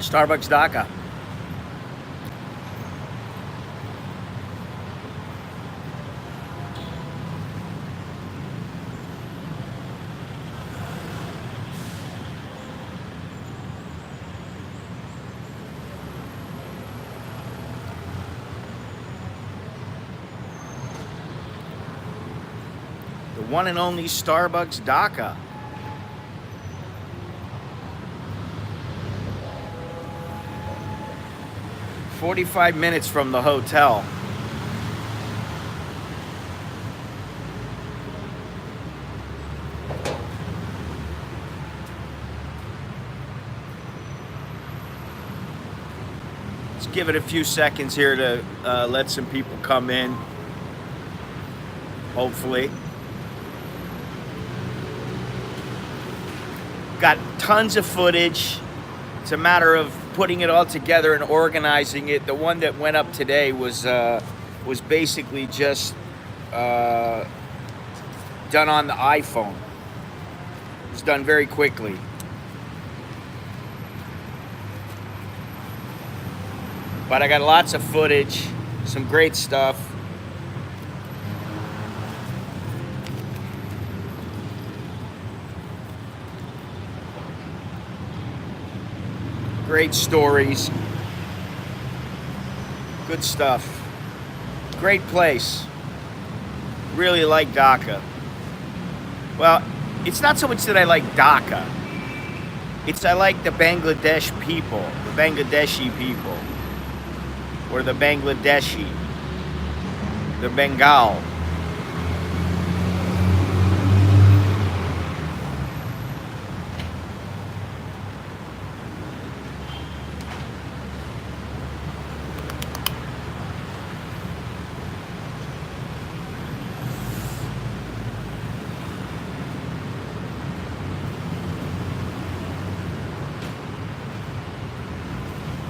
Starbucks Dhaka. The one and only Starbucks Dhaka. "45 minutes from the hotel." Let's give it a few seconds here to let some people come in, hopefully. Got tons of footage. It's a matter of putting it all together and organizing it. The one that went up today was basically just done on the iPhone. It was done very quickly. But I got lots of footage, some great stuff. Great stories, good stuff, great place. Really like Dhaka. Well, it's not so much that I like Dhaka, it's I like the Bangladesh people, the Bangladeshi people, or the Bangladeshi, the Bengal.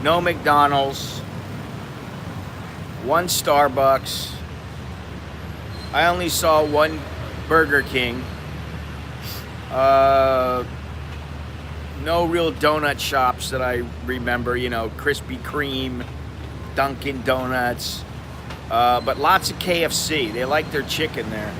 No McDonald's, one Starbucks. I only saw one Burger King. No real donut shops that I remember, you know, Krispy Kreme, Dunkin' Donuts, but lots of KFC. They like their chicken there.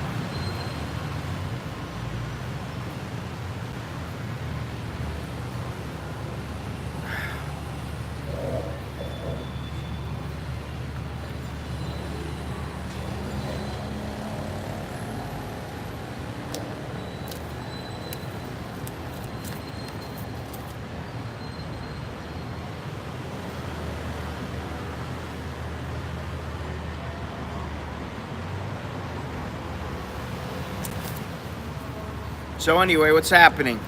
So anyway, what's happening?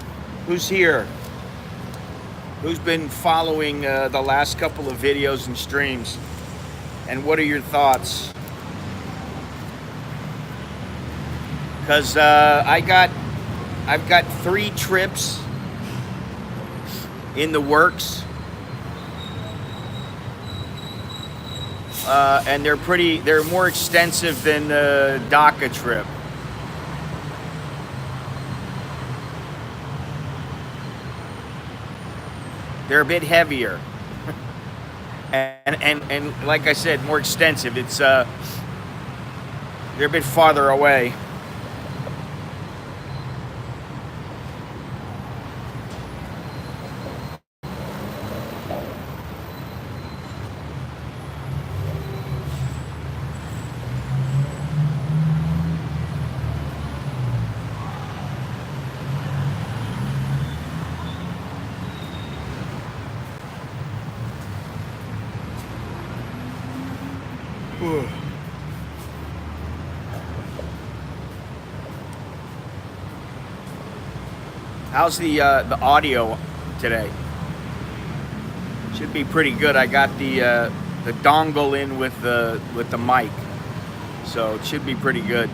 Who's here? Who's been following the last couple of videos and streams? And what are your thoughts? Because I've got 3 trips in the works, and they're more extensive than the Dhaka trip. They're a bit heavier, and like I said, more extensive. It's they're a bit farther away. How's the audio today? Should be pretty good. I got the dongle in with the mic, so it should be pretty good.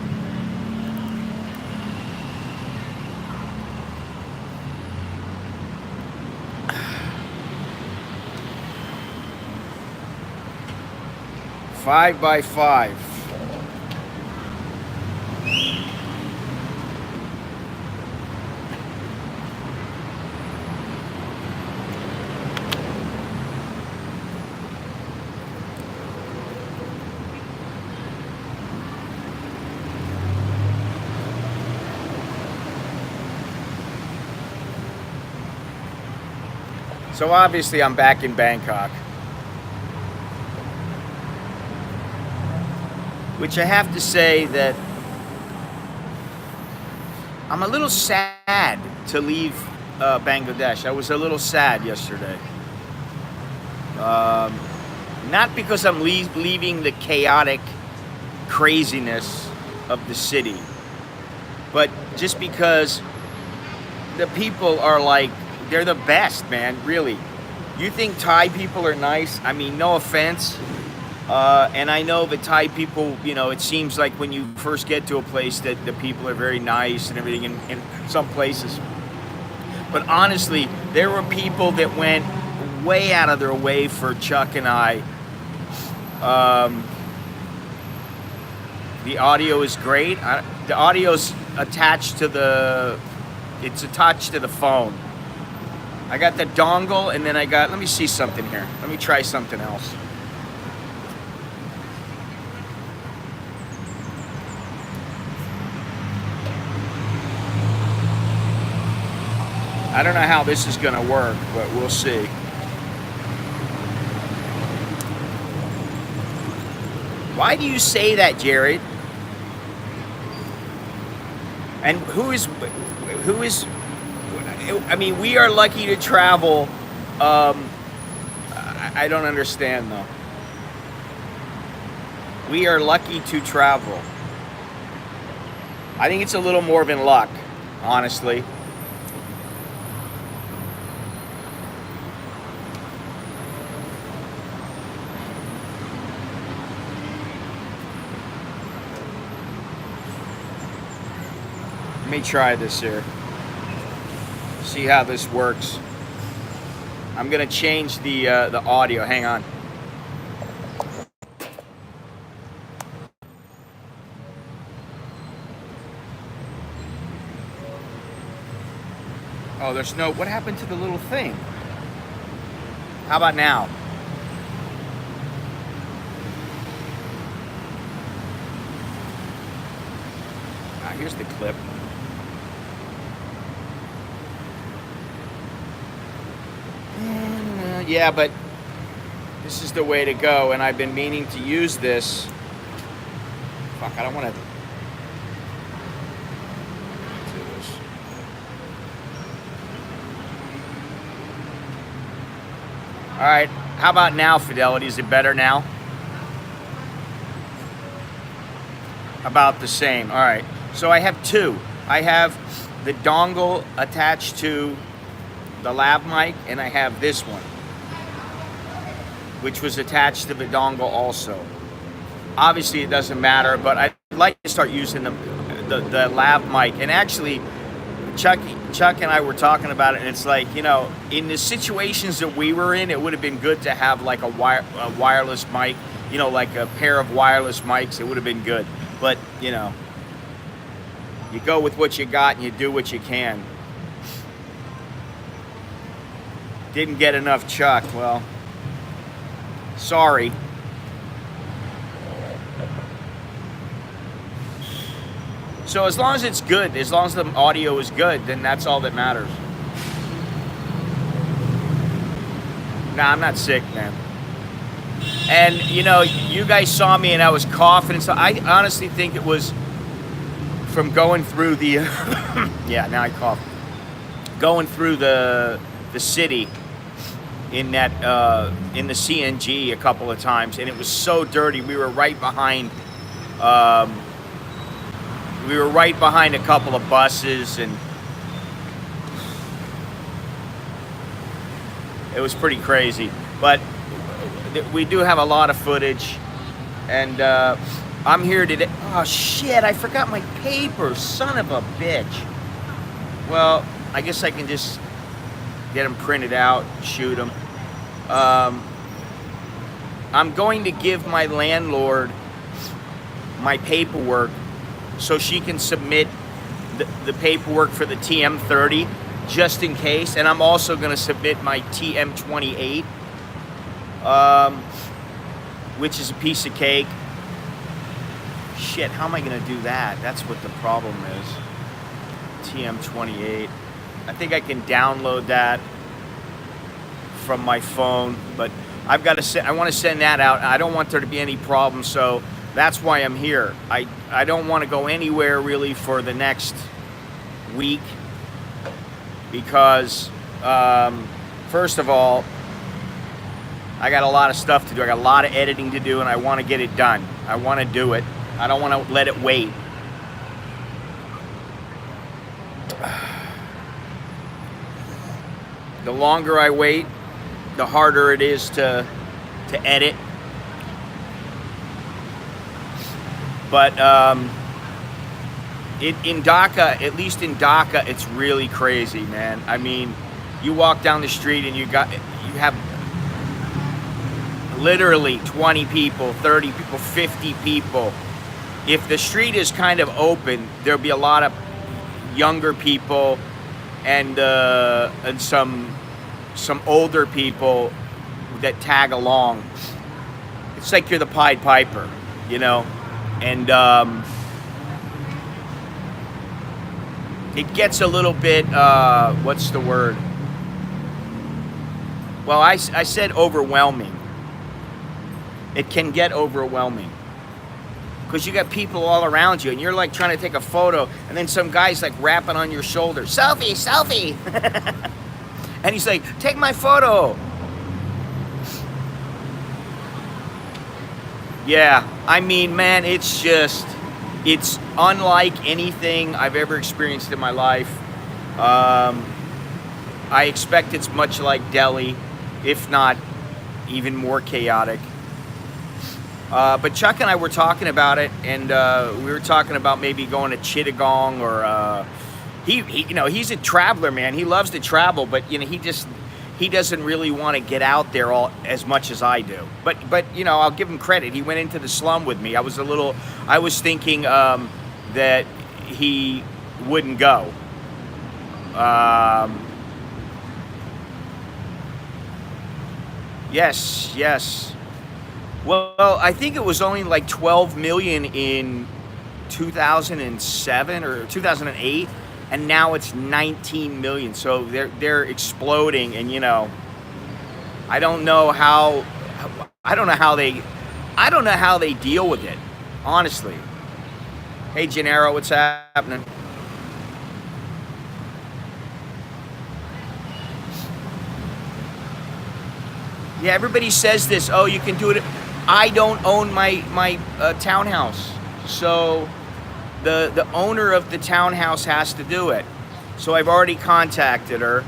Five by 5. So obviously I'm back in Bangkok, which I have to say that I'm a little sad to leave Bangladesh. I was a little sad yesterday. Um, Not because I'm leaving the chaotic craziness of the city, but just because the people are like, they're the best, man, really. You think Thai people are nice? I mean, no offense. And I know that Thai people, you know, it seems like when you first get to a place that the people are very nice and everything in some places. But honestly, there were people that went way out of their way for Chuck and I. The audio is great. The audio's attached to it's attached to the phone. I got the dongle and then let me see something here. Let me try something else. I don't know how this is going to work, but we'll see. Why do you say that, Jared? And who is, I mean, we are lucky to travel. I don't understand though. We are lucky to travel. I think it's a little more than luck, honestly. Let me try this here. See how this works. I'm gonna change the audio. Hang on. Oh, there's no. What happened to the little thing? How about now? Here's the clip. Yeah, but this is the way to go, and I've been meaning to use this. Fuck, I don't want to do this. All right, how about now, Fidelity? Is it better now? About the same. All right, so I have two. I have the dongle attached to the lav mic, and I have this one, which was attached to the dongle also. Obviously, it doesn't matter, but I'd like to start using the lav mic. And actually, Chuck and I were talking about it, and it's like, you know, in the situations that we were in, it would have been good to have like a wireless mic, you know, like a pair of wireless mics. It would have been good. But, you know, you go with what you got and you do what you can. Didn't get enough Chuck. Well, sorry. So as long as it's good, as long as the audio is good, then that's all that matters. Nah, I'm not sick, man. And, you know, you guys saw me and I was coughing and so I honestly think it was from going through the yeah, now I cough. Going through the city in that in the CNG a couple of times, and it was so dirty. We were right behind a couple of buses, and it was pretty crazy. But we do have a lot of footage, and I'm here today. Oh shit, I forgot my papers, son of a bitch. Well, I guess I can just get them printed out, shoot them. I'm going to give my landlord my paperwork so she can submit the paperwork for the TM30 just in case, and I'm also going to submit my TM28, which is a piece of cake. Shit, how am I going to do that? That's what the problem is. TM28. I think I can download that from my phone, but I've got to send. I want to send that out. I don't want there to be any problems, so that's why I'm here. I don't want to go anywhere really for the next week because first of all, I got a lot of stuff to do. I got a lot of editing to do, and I want to get it done. I want to do it. I don't want to let it wait. The longer I wait, the harder it is to edit. But in Dhaka, at least in Dhaka, it's really crazy, man. I mean, you walk down the street and you have literally 20 people, 30 people, 50 people. If the street is kind of open, there'll be a lot of younger people and some older people that tag along. It's like you're the Pied Piper, you know, and it gets a little bit what's the word? Well, I said overwhelming. It can get overwhelming because you got people all around you and you're like trying to take a photo and then some guy's like rapping on your shoulder, selfie, selfie. And he's like, take my photo. Yeah, I mean, man, it's unlike anything I've ever experienced in my life. I expect it's much like Delhi, if not even more chaotic. But Chuck and I were talking about it, and we were talking about maybe going to Chittagong or he's a traveler, man. He loves to travel, but he doesn't really want to get out there as much as I do. But I'll give him credit. He went into the slum with me. I was thinking that he wouldn't go. Yes. Well, I think it was only like 12 million in 2007 or 2008, and now it's 19 million. So they're exploding, and I don't know how they deal with it, honestly. Hey, Gennaro, what's happening? Yeah, everybody says this. Oh, you can do it. I don't own my townhouse, so the owner of the townhouse has to do it. So I've already contacted her.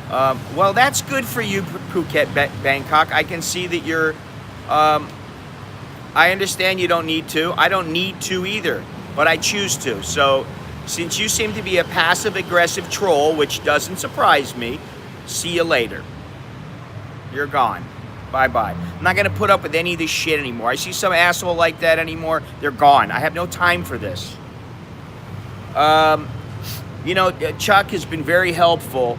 Well, that's good for you, Phuket, Bangkok. I can see that you're. I understand you don't need to. I don't need to either, but I choose to. So since you seem to be a passive-aggressive troll, which doesn't surprise me, see you later. You're gone. Bye-bye. I'm not going to put up with any of this shit anymore. I see some asshole like that anymore, they're gone. I have no time for this. Chuck has been very helpful.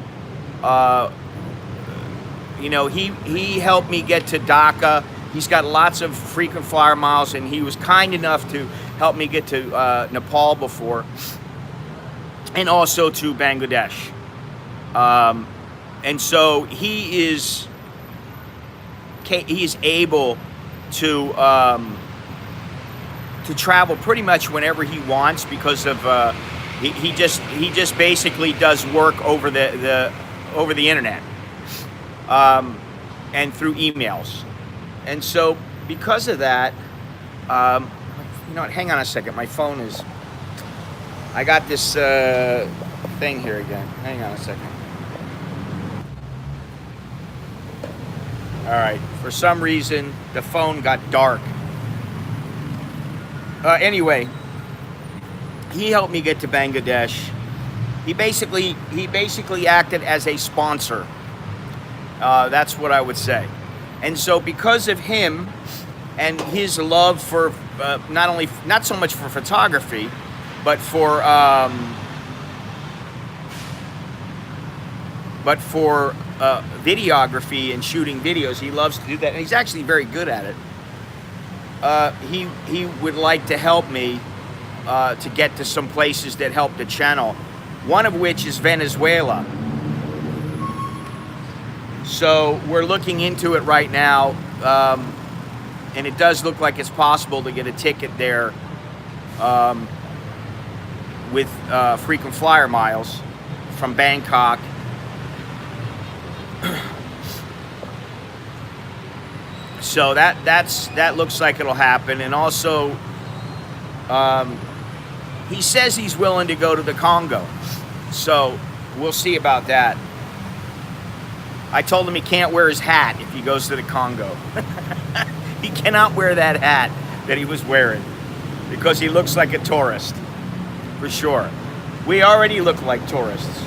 He helped me get to Dhaka. He's got lots of frequent flyer miles, and he was kind enough to help me get to Nepal before, and also to Bangladesh. And so he is able to travel pretty much whenever he wants because of he just basically does work over the internet and through emails. And so because of that, hang on a second, my phone is, I got this thing here again. Hang on a second. All right, for some reason, the phone got dark. Anyway, he helped me get to Bangladesh. He basically acted as a sponsor. That's what I would say. And so because of him and his love for not so much for photography, but for videography and shooting videos. He loves to do that, and he's actually very good at it. He would like to help me to get to some places that help the channel, one of which is Venezuela. So we're looking into it right now, and it does look like it's possible to get a ticket there with frequent flyer miles from Bangkok. So that looks like it'll happen. And also, he says he's willing to go to the Congo. So we'll see about that. I told him he can't wear his hat if he goes to the Congo. He cannot wear that hat that he was wearing because he looks like a tourist, for sure. We already look like tourists.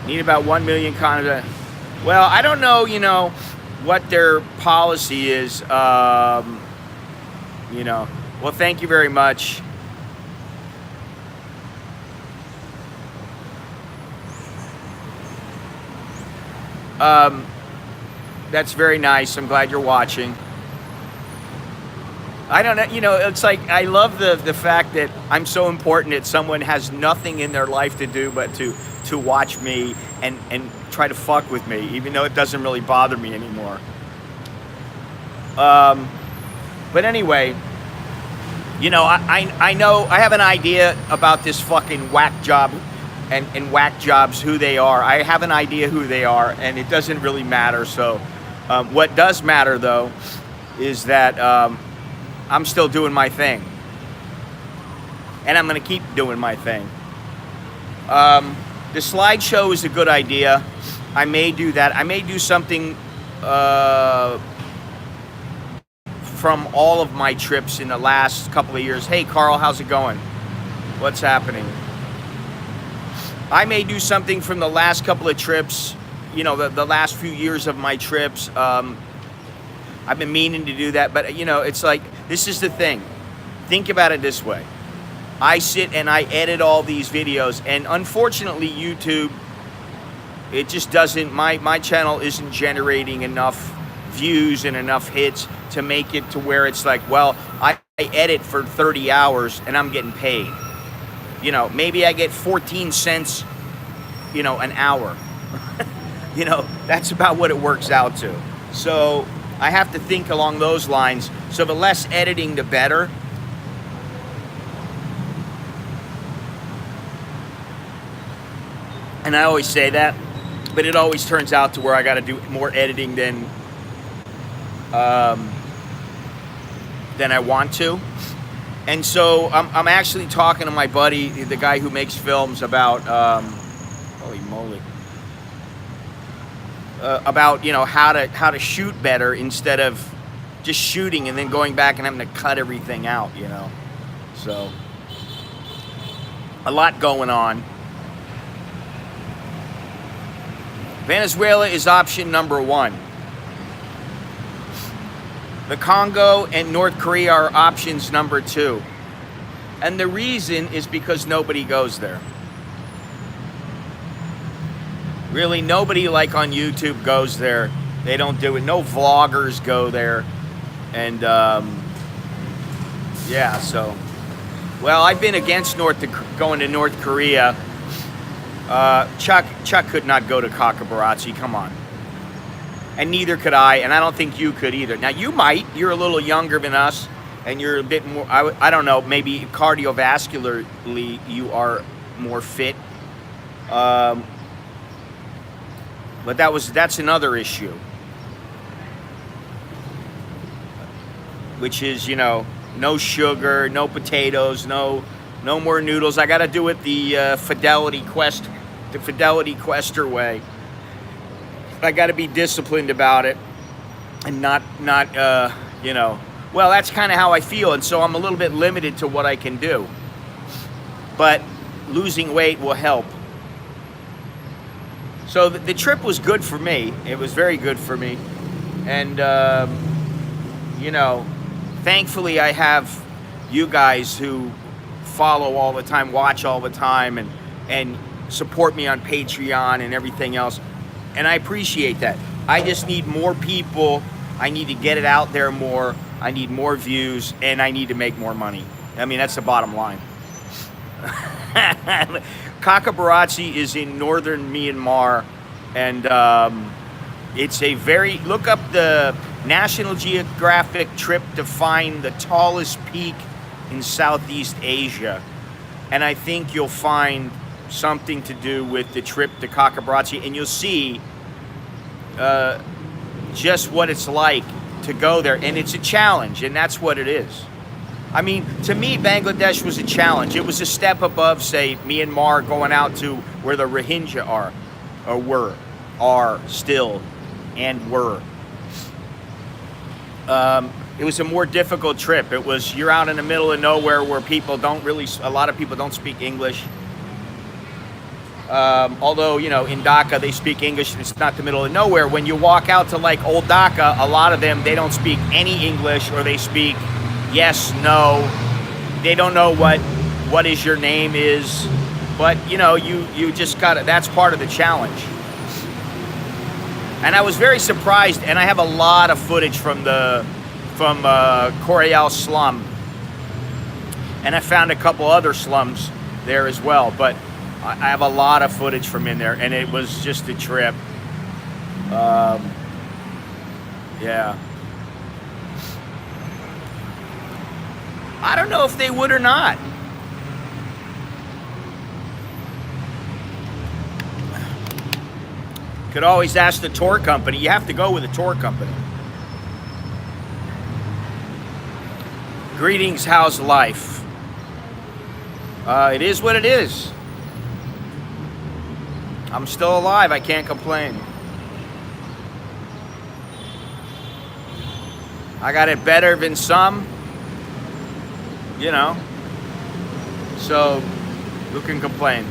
Need about 1 million Canada. Well, I don't know, what their policy is. Well, thank you very much. That's very nice. I'm glad you're watching. I don't know, it's like, I love the fact that I'm so important that someone has nothing in their life to do but to watch me and try to fuck with me, even though it doesn't really bother me anymore. But anyway, I know, I have an idea about this fucking whack job and whack jobs, who they are. I have an idea who they are, and it doesn't really matter. So what does matter, though, is that I'm still doing my thing. And I'm going to keep doing my thing. The slideshow is a good idea. I may do that. I may do something from all of my trips in the last couple of years. Hey, Carl, how's it going? What's happening? I may do something from the last couple of trips, the last few years of my trips. I've been meaning to do that, but it's like, this is the thing. Think about it this way. I sit and I edit all these videos, and unfortunately YouTube, it just doesn't, my channel isn't generating enough views and enough hits to make it to where it's like, well, I edit for 30 hours and I'm getting paid. Maybe I get 14 cents, an hour. That's about what it works out to. So I have to think along those lines. So the less editing, the better. And I always say that, but it always turns out to where I got to do more editing than I want to. And so I'm actually talking to my buddy, the guy who makes films, about holy moly, about how to shoot better instead of just shooting and then going back and having to cut everything out. So a lot going on. Venezuela is option number 1. The Congo and North Korea are options number 2. And the reason is because nobody goes there. Really, nobody like on YouTube goes there. They don't do it. No vloggers go there. And yeah, so, well, I've been against going to North Korea. Chuck could not go to Kakabaratsi, come on. And neither could I, and I don't think you could either. Now, you might. You're a little younger than us, and you're a bit more, I don't know, maybe cardiovascularly you are more fit. But that's another issue. Which is, no sugar, no potatoes, no more noodles. I got to do it the Fidelity Quester way. I got to be disciplined about it, and not well, that's kind of how I feel, and so I'm a little bit limited to what I can do. But losing weight will help. So the trip was good for me. It was very good for me, and thankfully I have you guys who follow all the time, watch all the time, and support me on Patreon and everything else. And I appreciate that. I just need more people. I need to get it out there more. I need more views, and I need to make more money. I mean, that's the bottom line. Cockabarachi is in northern Myanmar, and it's a very, look up the National Geographic trip to find the tallest peak in Southeast Asia, and I think you'll find something to do with the trip to Cockabarachi, and you'll see just what it's like to go there, and it's a challenge, and that's what it is. I mean, to me, Bangladesh was a challenge. It was a step above, say, Myanmar going out to where the Rohingya are, or are still, and were. It was a more difficult trip. It was, you're out in the middle of nowhere where people don't really, a lot of people don't speak English. Although, you know, in Dhaka, they speak English, and it's not the middle of nowhere. When you walk out to, like, old Dhaka, a lot of them, they don't speak any English, or they speak yes, no. They don't know what is your name is. But, you know, you just gotta, that's part of the challenge. And I was very surprised, and I have a lot of footage from Korail slum. And I found a couple other slums there as well, but I have a lot of footage from in there, and it was just a trip. Yeah. I don't know if they would or not. Could always ask the tour company. You have to go with a tour company. Greetings, how's life? It is what it is. I'm still alive, I can't complain. I got it better than some, you know, so who can complain?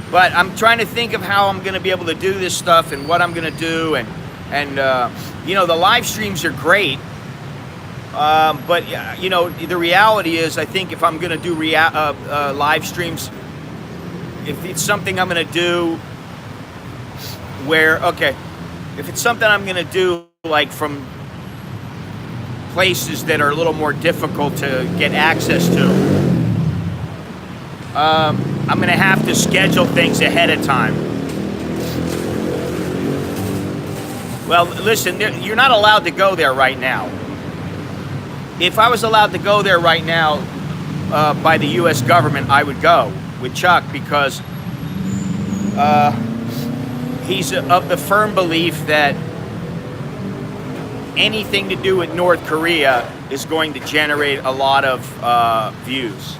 But I'm trying to think of how I'm going to be able to do this stuff and what I'm going to do, and you know, the live streams are great, but you know, the reality is, I think if I'm going to do live streams, if it's something I'm going to do where, okay, if it's something I'm going to do like from places that are a little more difficult to get access to, I'm going to have to schedule things ahead of time. Well, listen, you're not allowed to go there right now. If I was allowed to go there right now by the U.S. government, I would go with Chuck, because he's of the firm belief that anything to do with North Korea is going to generate a lot of views.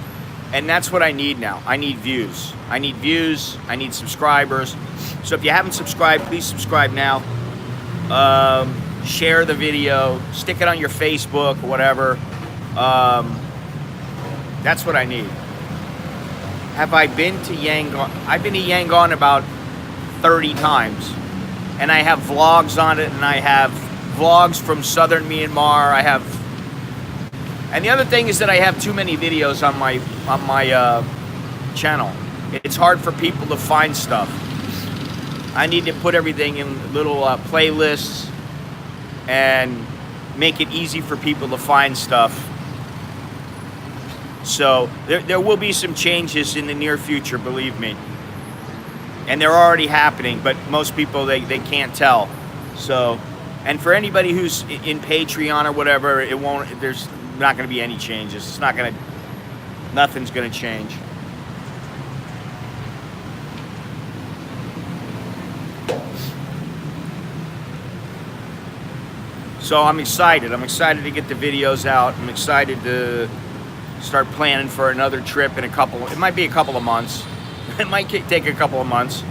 And that's what I need now. I need views. I need views. I need subscribers. So if you haven't subscribed, please subscribe now. Share the video. Stick it on your Facebook or whatever. That's what I need. Have I been to Yangon? I've been to Yangon about 30 times. And I have vlogs on it, and I have vlogs from southern Myanmar. And the other thing is that I have too many videos on my channel. It's hard for people to find stuff. I need to put everything in little playlists and make it easy for people to find stuff. So there will be some changes in the near future, believe me. And they're already happening, but most people, they can't tell. So, and for anybody who's in Patreon or whatever, there's not going to be any changes. It's not going to, nothing's going to change. So I'm excited. I'm excited to get the videos out. I'm excited to start planning for another trip in it might be a couple of months. It might take a couple of months.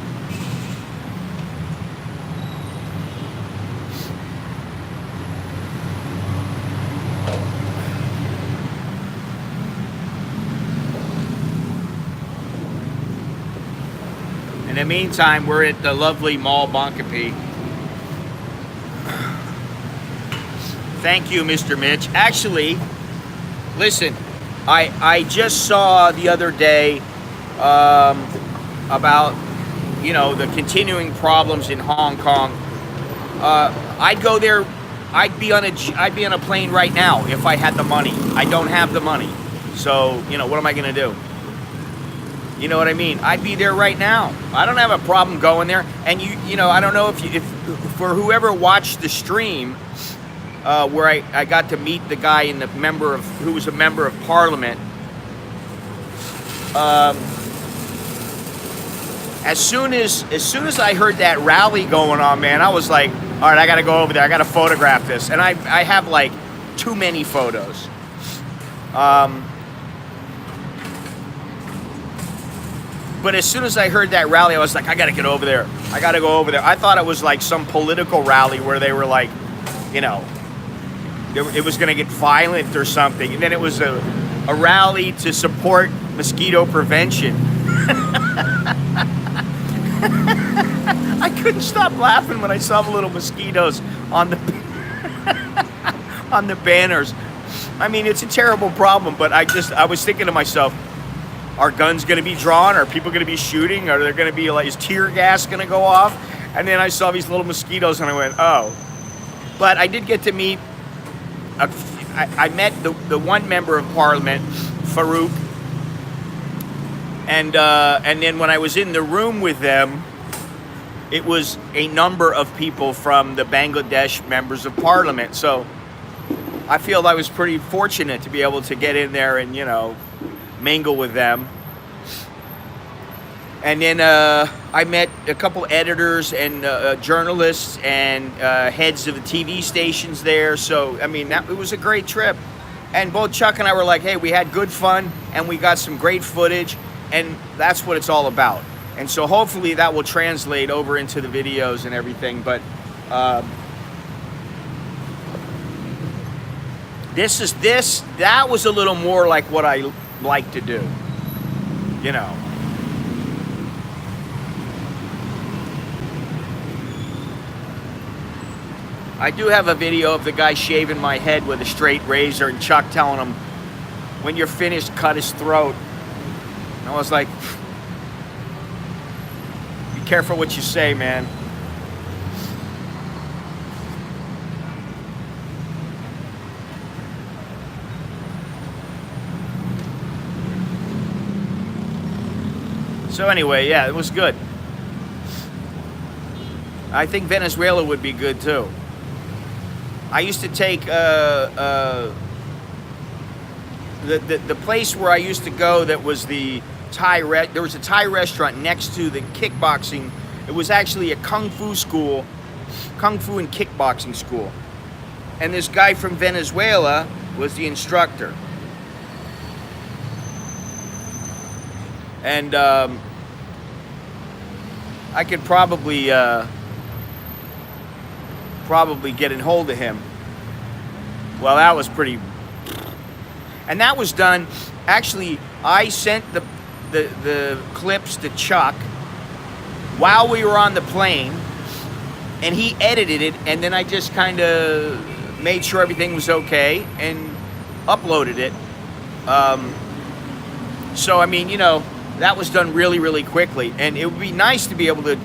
In the meantime, we're at the lovely Mall Bangkok. Thank you, Mr. Mitch. Actually, listen, I just saw the other day about, you know, the continuing problems in Hong Kong. I'd go there. I'd be on a plane right now if I had the money. I don't have the money, so you know, what am I going to do? You know what I mean? I'd be there right now. I don't have a problem going there. And you know, I don't know if for whoever watched the stream, where I got to meet the guy who was a member of parliament. As soon as I heard that rally going on, man, I was like, all right, I got to go over there. I got to photograph this. And I have like too many photos. But as soon as I heard that rally, I was like, I got to get over there. I got to go over there. I thought it was like some political rally where they were like, you know, it was going to get violent or something. And then it was a rally to support mosquito prevention. I couldn't stop laughing when I saw the little mosquitoes on the on the banners. I mean, it's a terrible problem, but I was thinking to myself, are guns going to be drawn? Are people going to be shooting? Are there going to be, like, is tear gas going to go off? And then I saw these little mosquitoes and I went, oh. But I did get to meet, I met the one member of parliament, Farouk. And then when I was in the room with them, it was a number of people from the Bangladesh members of parliament. So I feel I was pretty fortunate to be able to get in there and, you know, mingle with them. And then I met a couple editors and journalists and heads of the TV stations there. So, I mean, it was a great trip. And both Chuck and I were like, hey, we had good fun and we got some great footage, and that's what it's all about. And so hopefully that will translate over into the videos and everything. But that was a little more like what I like to do, you know. I do have a video of the guy shaving my head with a straight razor and Chuck telling him, when you're finished, cut his throat. And I was like, be careful what you say, man. So anyway, yeah, it was good. I think Venezuela would be good too. I used to take the place where I used to go that was the there was a Thai restaurant next to the kickboxing. It was actually a kung fu school, kung fu and kickboxing school. And this guy from Venezuela was the instructor. And I could probably get in hold of him. Well, that was pretty. And that was done. Actually, I sent the clips to Chuck while we were on the plane, and he edited it, and then I just kind of made sure everything was okay and uploaded it. So I mean, you know, that was done really, really quickly, and it would be nice to be able to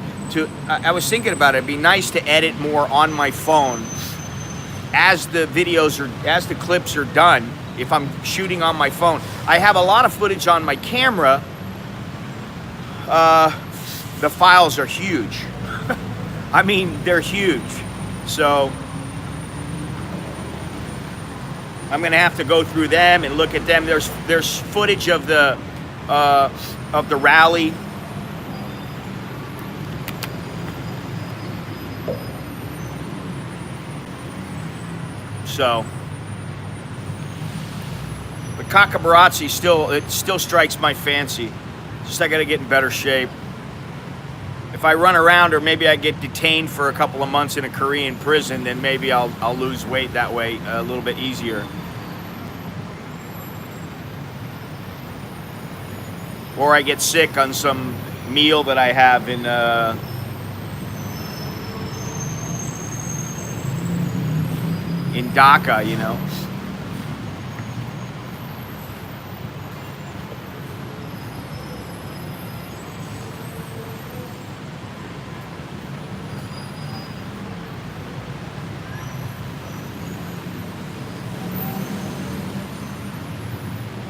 I was thinking about it. It'd be nice to edit more on my phone as the clips are done. If I'm shooting on my phone, I have a lot of footage on my camera. The files are huge. I mean, they're huge. So I'm gonna have to go through them and look at them. There's footage of the rally. So, but Kakabarazzi still strikes my fancy. Just I got to get in better shape. If I run around, or maybe I get detained for a couple of months in a Korean prison, then maybe I'll lose weight that way a little bit easier. Or I get sick on some meal that I have in Dhaka, you know.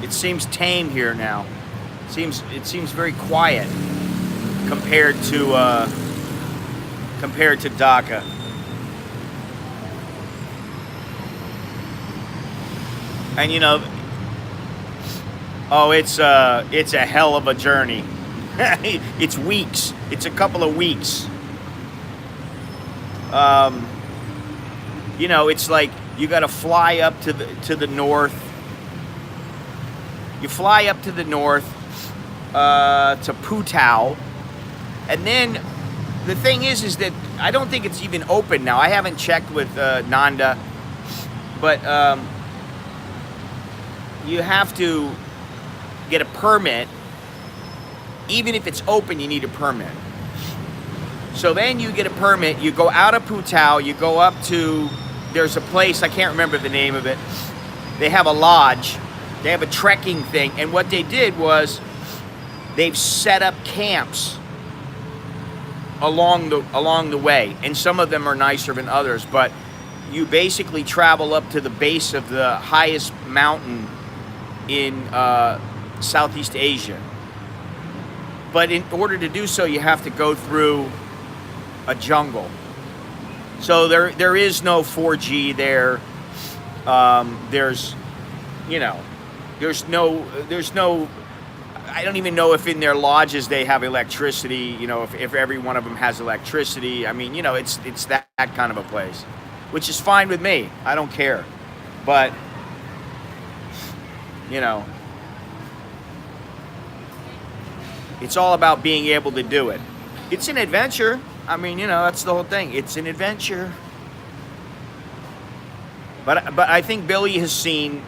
It seems tame here now. It seems very quiet compared to Dhaka. And oh, it's a hell of a journey. It's weeks. It's a couple of weeks. It's like you got to fly up to the north. You fly up to the north to Putao, and then the thing is that I don't think it's even open now. I haven't checked with Nanda, but you have to get a permit. Even if it's open, you need a permit. So then you get a permit, you go out of Putao, you go up to, there's a place, I can't remember the name of it. They have a lodge, they have a trekking thing, and what they did was they've set up camps along the way, and some of them are nicer than others, but you basically travel up to the base of the highest mountain in Southeast Asia. But in order to do so, you have to go through a jungle. So there is no 4G there. There's no. I don't even know if in their lodges they have electricity. If every one of them has electricity. I mean, it's that kind of a place, which is fine with me. I don't care, but it's all about being able to do it. It's an adventure. I mean, that's the whole thing. It's an adventure. But I think Billy has seen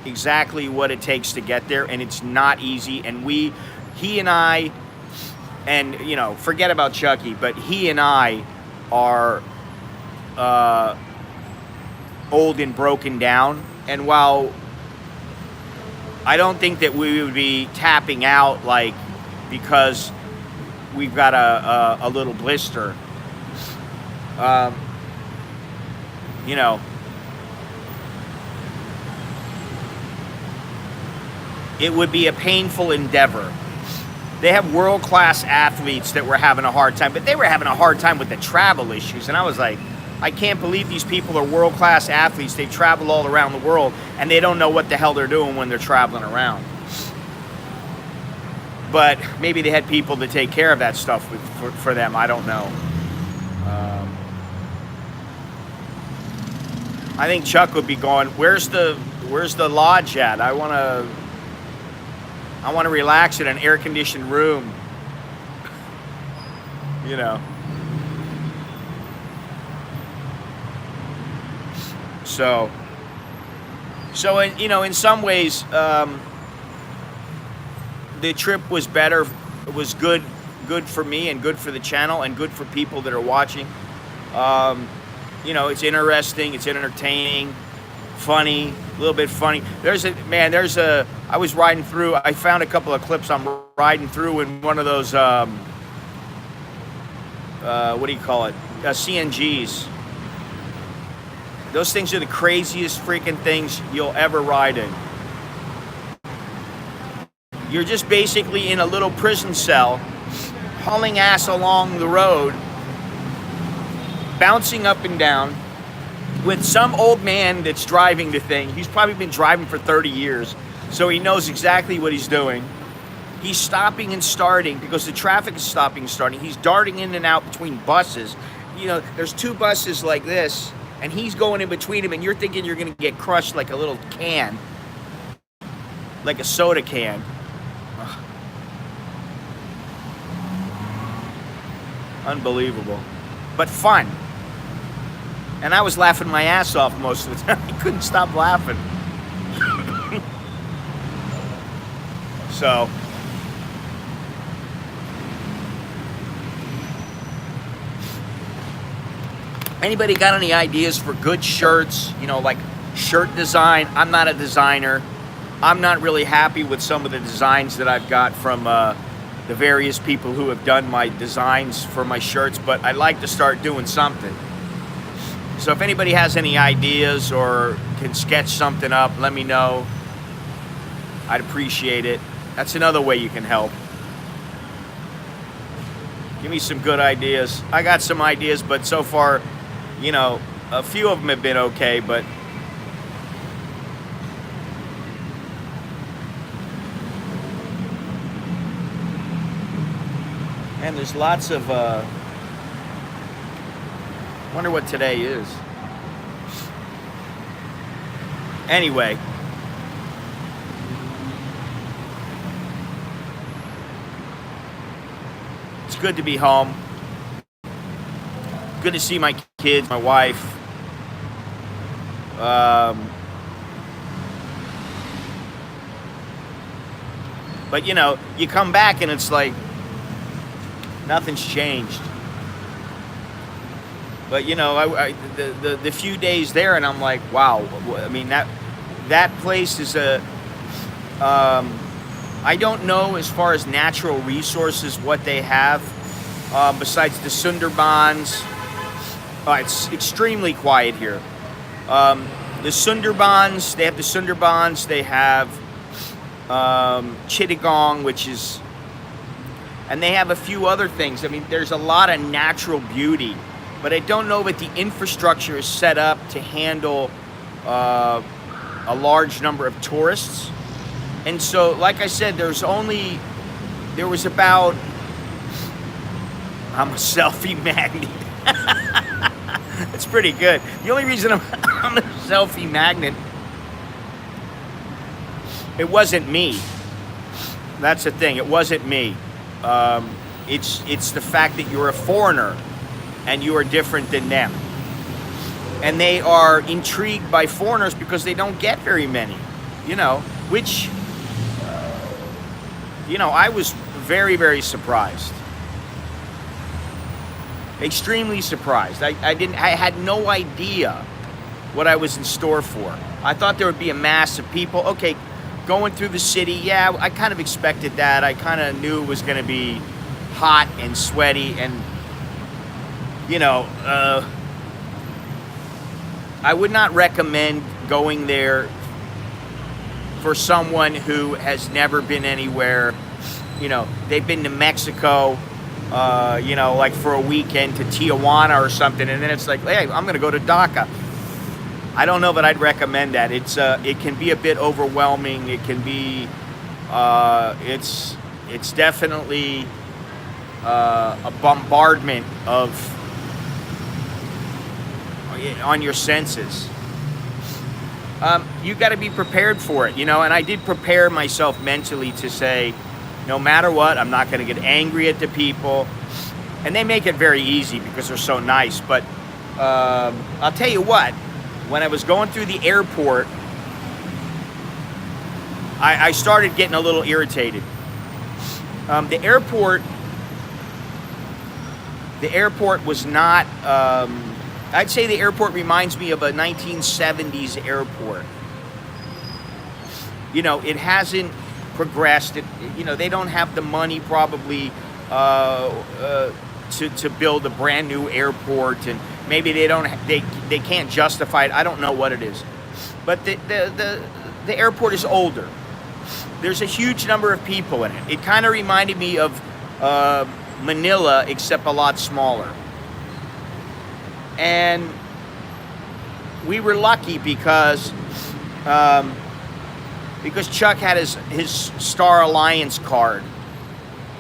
exactly what it takes to get there, and it's not easy. And he and I, and forget about Chucky, but he and I are old and broken down. And while I don't think that we would be tapping out because we've got a little blister. It would be a painful endeavor. They have world-class athletes that were having a hard time, but they were having a hard time with the travel issues. And I was like, I can't believe these people are world-class athletes. They travel all around the world, and they don't know what the hell they're doing when they're traveling around. But maybe they had people to take care of that stuff for them. I don't know. I think Chuck would be going, where's the lodge at? I want to relax in an air-conditioned room. So in some ways, the trip was better. It was good for me and good for the channel and good for people that are watching. It's interesting, it's entertaining, funny, a little bit funny. I was riding through, I found a couple of clips. I'm riding through in one of those, what do you call it? CNGs. Those things are the craziest freaking things you'll ever ride in. You're just basically in a little prison cell, hauling ass along the road, bouncing up and down, with some old man that's driving the thing. He's probably been driving for 30 years, so he knows exactly what he's doing. He's stopping and starting because the traffic is stopping and starting. He's darting in and out between buses. There's two buses like this, and he's going in between them, and you're thinking you're going to get crushed like a little can, like a soda can. Unbelievable, but fun. And I was laughing my ass off most of the time. I couldn't stop laughing. So, anybody got any ideas for good shirts? Like shirt design. I'm not a designer. I'm not really happy with some of the designs that I've got from the various people who have done my designs for my shirts, but I'd like to start doing something. So if anybody has any ideas or can sketch something up, let me know. I'd appreciate it. That's another way you can help. Give me some good ideas. I got some ideas, but so far, you know, a few of them have been okay, but and there's lots of wonder what today is. Anyway, it's good to be home. Good to see my kids, my wife. But you know, you come back and it's like nothing's changed. But you know, the few days there, and I'm like, wow. I mean, that place is a. I don't know as far as natural resources what they have besides the Sundarbans. It's extremely quiet here. The Sundarbans, they have the Sundarbans. They have Chittagong, which is, and they have a few other things. I mean, there's a lot of natural beauty, but I don't know that the infrastructure is set up to handle a large number of tourists. And so, like I said, there was about, I'm a selfie magnet. It's pretty good. The only reason I'm a selfie magnet, it wasn't me. That's the thing. It wasn't me. It's the fact that you're a foreigner and you are different than them. And they are intrigued by foreigners because they don't get very many, you know, which, you know, I was very, very surprised. Extremely surprised. I had no idea what I was in store for. I thought there would be a mass of people. Okay, going through the city, yeah, I kind of expected that. I kind of knew it was going to be hot and sweaty, and you know, I would not recommend going there for someone who has never been anywhere. You know, they've been to Mexico, you know, like for a weekend to Tijuana or something, and then it's like, hey, I'm going to go to Dhaka. I don't know that I'd recommend that. It can be a bit overwhelming. It can be, it's definitely a bombardment on your senses. You got to be prepared for it, you know. And I did prepare myself mentally to say, no matter what, I'm not going to get angry at the people. And they make it very easy because they're so nice. But I'll tell you what. When I was going through the airport, I started getting a little irritated. The airport was not, I'd say the airport reminds me of a 1970s airport. You know, it hasn't progressed. You know, they don't have the money probably to build a brand new airport, and maybe they can't justify it. I don't know what it is, but the airport is older. There's a huge number of people in it. It kind of reminded me of Manila, except a lot smaller. And we were lucky because Chuck had his Star Alliance card.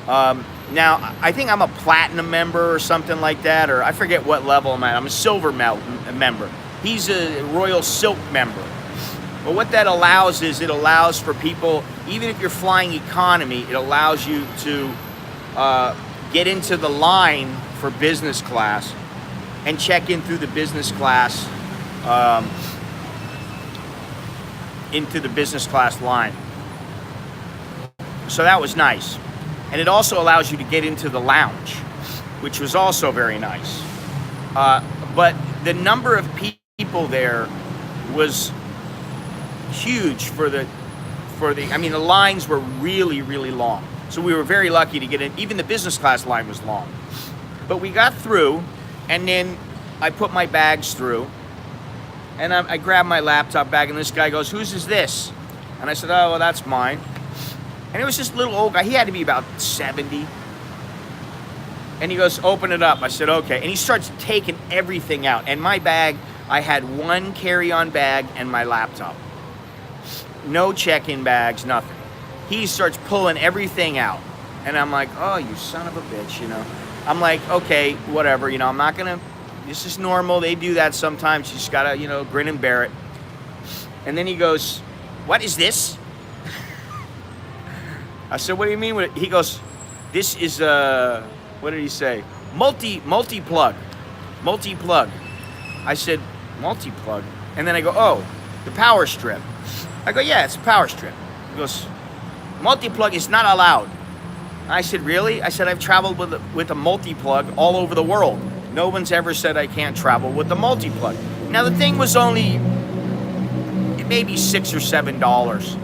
Now, I think I'm a platinum member or something like that, or I forget what level I'm at. I'm a silver member. He's a Royal Silk member. But what that allows is it allows for people, even if you're flying economy, it allows you to get into the line for business class and check in through the business class, into the business class line. So that was nice. And it also allows you to get into the lounge, which was also very nice. But the number of people there was huge for the, I mean, the lines were really, really long. So we were very lucky to get in. Even the business class line was long. But we got through, and then I put my bags through, and I grabbed my laptop bag, and this guy goes, "Whose is this?" And I said, "Oh, well, that's mine." And it was this little old guy. He had to be about 70. And he goes, open it up. I said, okay. And he starts taking everything out. And my bag, I had one carry-on bag and my laptop. No check-in bags, nothing. He starts pulling everything out. And I'm like, oh, you son of a bitch, you know. I'm like, okay, whatever, you know, I'm not going to, this is normal. They do that sometimes. You just got to, you know, grin and bear it. And then he goes, what is this? I said, what do you mean? He goes, this is, what did he say? Multi-plug. I said, multi-plug? And then I go, oh, the power strip. I go, yeah, it's a power strip. He goes, multi-plug is not allowed. I said, really? I said, I've traveled with a multi-plug all over the world. No one's ever said I can't travel with the multi-plug. Now, the thing was only maybe $6 or $7,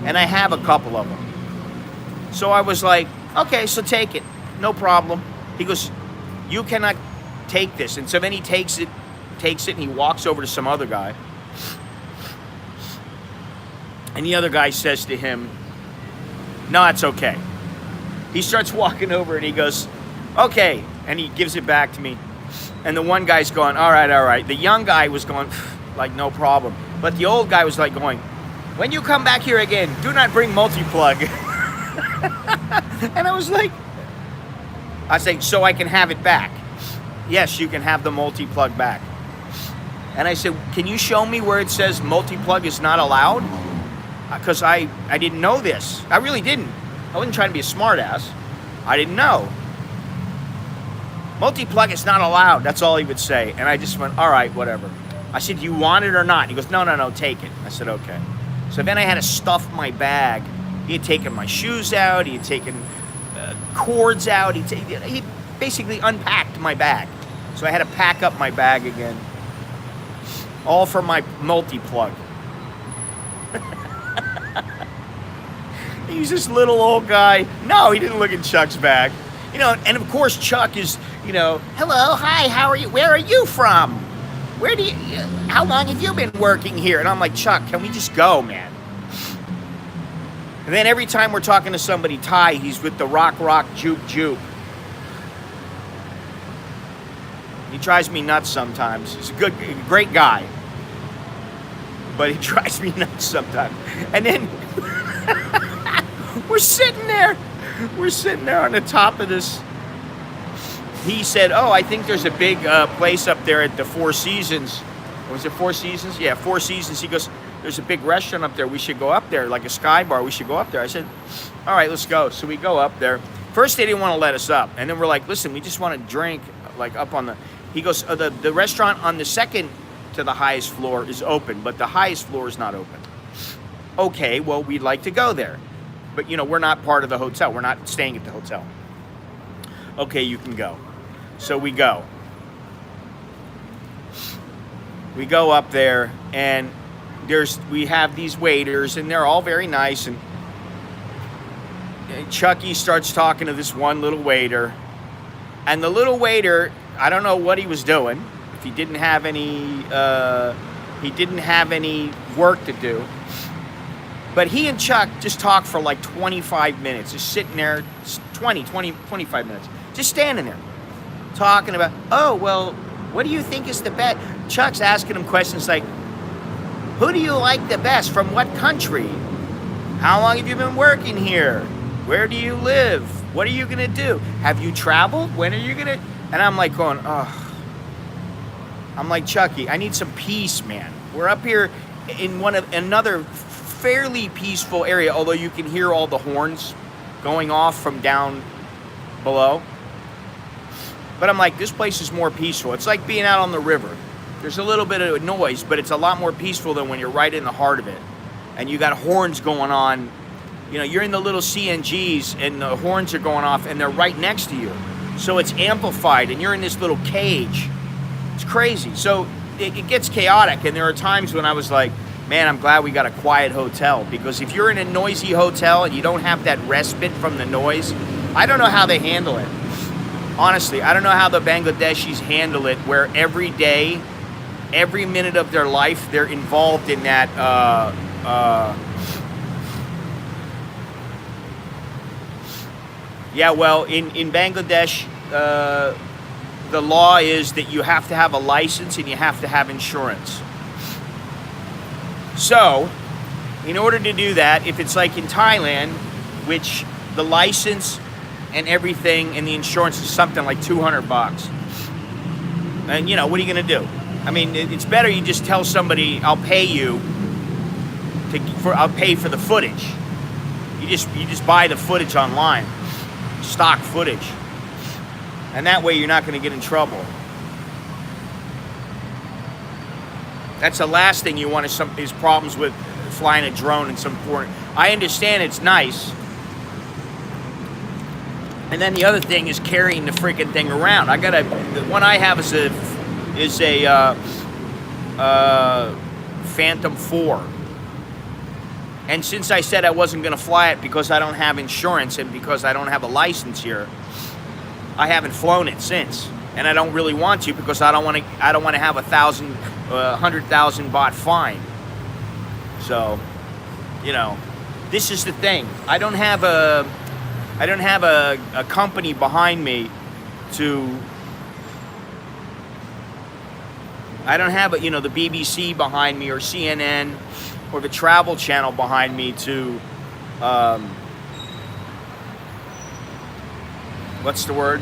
and I have a couple of them. So I was like, okay, so take it. No problem. He goes, you cannot take this. And so then he takes it, and he walks over to some other guy. And the other guy says to him, no, that's okay. He starts walking over and he goes, okay. And he gives it back to me. And the one guy's going, all right. The young guy was going, like, no problem. But the old guy was like going, when you come back here again, do not bring multi-plug. And I was like, so I can have it back. Yes, you can have the multi-plug back. And I said, can you show me where it says multi-plug is not allowed? Because I didn't know this. I really didn't. I wasn't trying to be a smart ass. I didn't know. Multi-plug is not allowed. That's all he would say. And I just went, all right, whatever. I said, do you want it or not? He goes, no, take it. I said, okay. So then I had to stuff my bag. He had taken my shoes out. He had taken cords out. He basically unpacked my bag. So I had to pack up my bag again. All for my multi-plug. He's this little old guy. No, he didn't look at Chuck's bag. You know, and of course Chuck is, you know, hello, hi, how are you? Where are you from? How long have you been working here? And I'm like, Chuck, can we just go, man? And then every time we're talking to somebody Thai, he's with the rock, juke. He drives me nuts sometimes. He's a great guy. But he drives me nuts sometimes. And then we're sitting there on the top of this. He said, oh, I think there's a big place up there at the Four Seasons. Was it Four Seasons? Yeah, Four Seasons. He goes, there's a big restaurant up there. We should go up there, like a Sky Bar. We should go up there. I said, all right, let's go. So we go up there. First, they didn't want to let us up. And then we're like, listen, we just want to drink, like up on the... He goes, the restaurant on the second to the highest floor is open, but the highest floor is not open. Okay, well, we'd like to go there. But, you know, we're not part of the hotel. We're not staying at the hotel. Okay, you can go. So we go. We go up there, and we have these waiters, and they're all very nice. And Chucky starts talking to this one little waiter. And the little waiter, I don't know what he was doing. If he didn't have any work to do. But he and Chuck just talked for like 25 minutes, just sitting there, 25 minutes, just standing there, talking about, oh, well, what do you think is the best? Chuck's asking him questions like, who do you like the best? From what country? How long have you been working here? Where do you live? What are you going to do? Have you traveled? When are you going to? And I'm like going, oh. I'm like, Chucky, I need some peace, man. We're up here in another fairly peaceful area, although you can hear all the horns going off from down below. But I'm like, this place is more peaceful. It's like being out on the river. There's a little bit of noise, but it's a lot more peaceful than when you're right in the heart of it. And you got horns going on. You know, you're in the little CNGs and the horns are going off and they're right next to you. So it's amplified and you're in this little cage. It's crazy. So it gets chaotic. And there are times when I was like, man, I'm glad we got a quiet hotel, because if you're in a noisy hotel and you don't have that respite from the noise, I don't know how they handle it. Honestly, I don't know how the Bangladeshis handle it, where every day, every minute of their life, they're involved in that Yeah, well, in Bangladesh, the law is that you have to have a license and you have to have insurance. So, in order to do that, if it's like in Thailand, which the license and everything and the insurance is something like 200 bucks. And you know, what are you gonna do? I mean, it's better you just tell somebody, I'll pay you I'll pay for the footage. You just buy the footage online, stock footage. And that way you're not gonna get in trouble. That's the last thing you want is problems with flying a drone in some foreign. I understand it's nice. And then the other thing is carrying the freaking thing around. The one I have is a Phantom 4. And since I said I wasn't going to fly it because I don't have insurance and because I don't have a license here, I haven't flown it since. And I don't really want to because I don't want to have 100,000 baht fine. So, you know, this is the thing. I don't have a company behind me to. I don't have the BBC behind me or CNN or the Travel Channel behind me to. What's the word?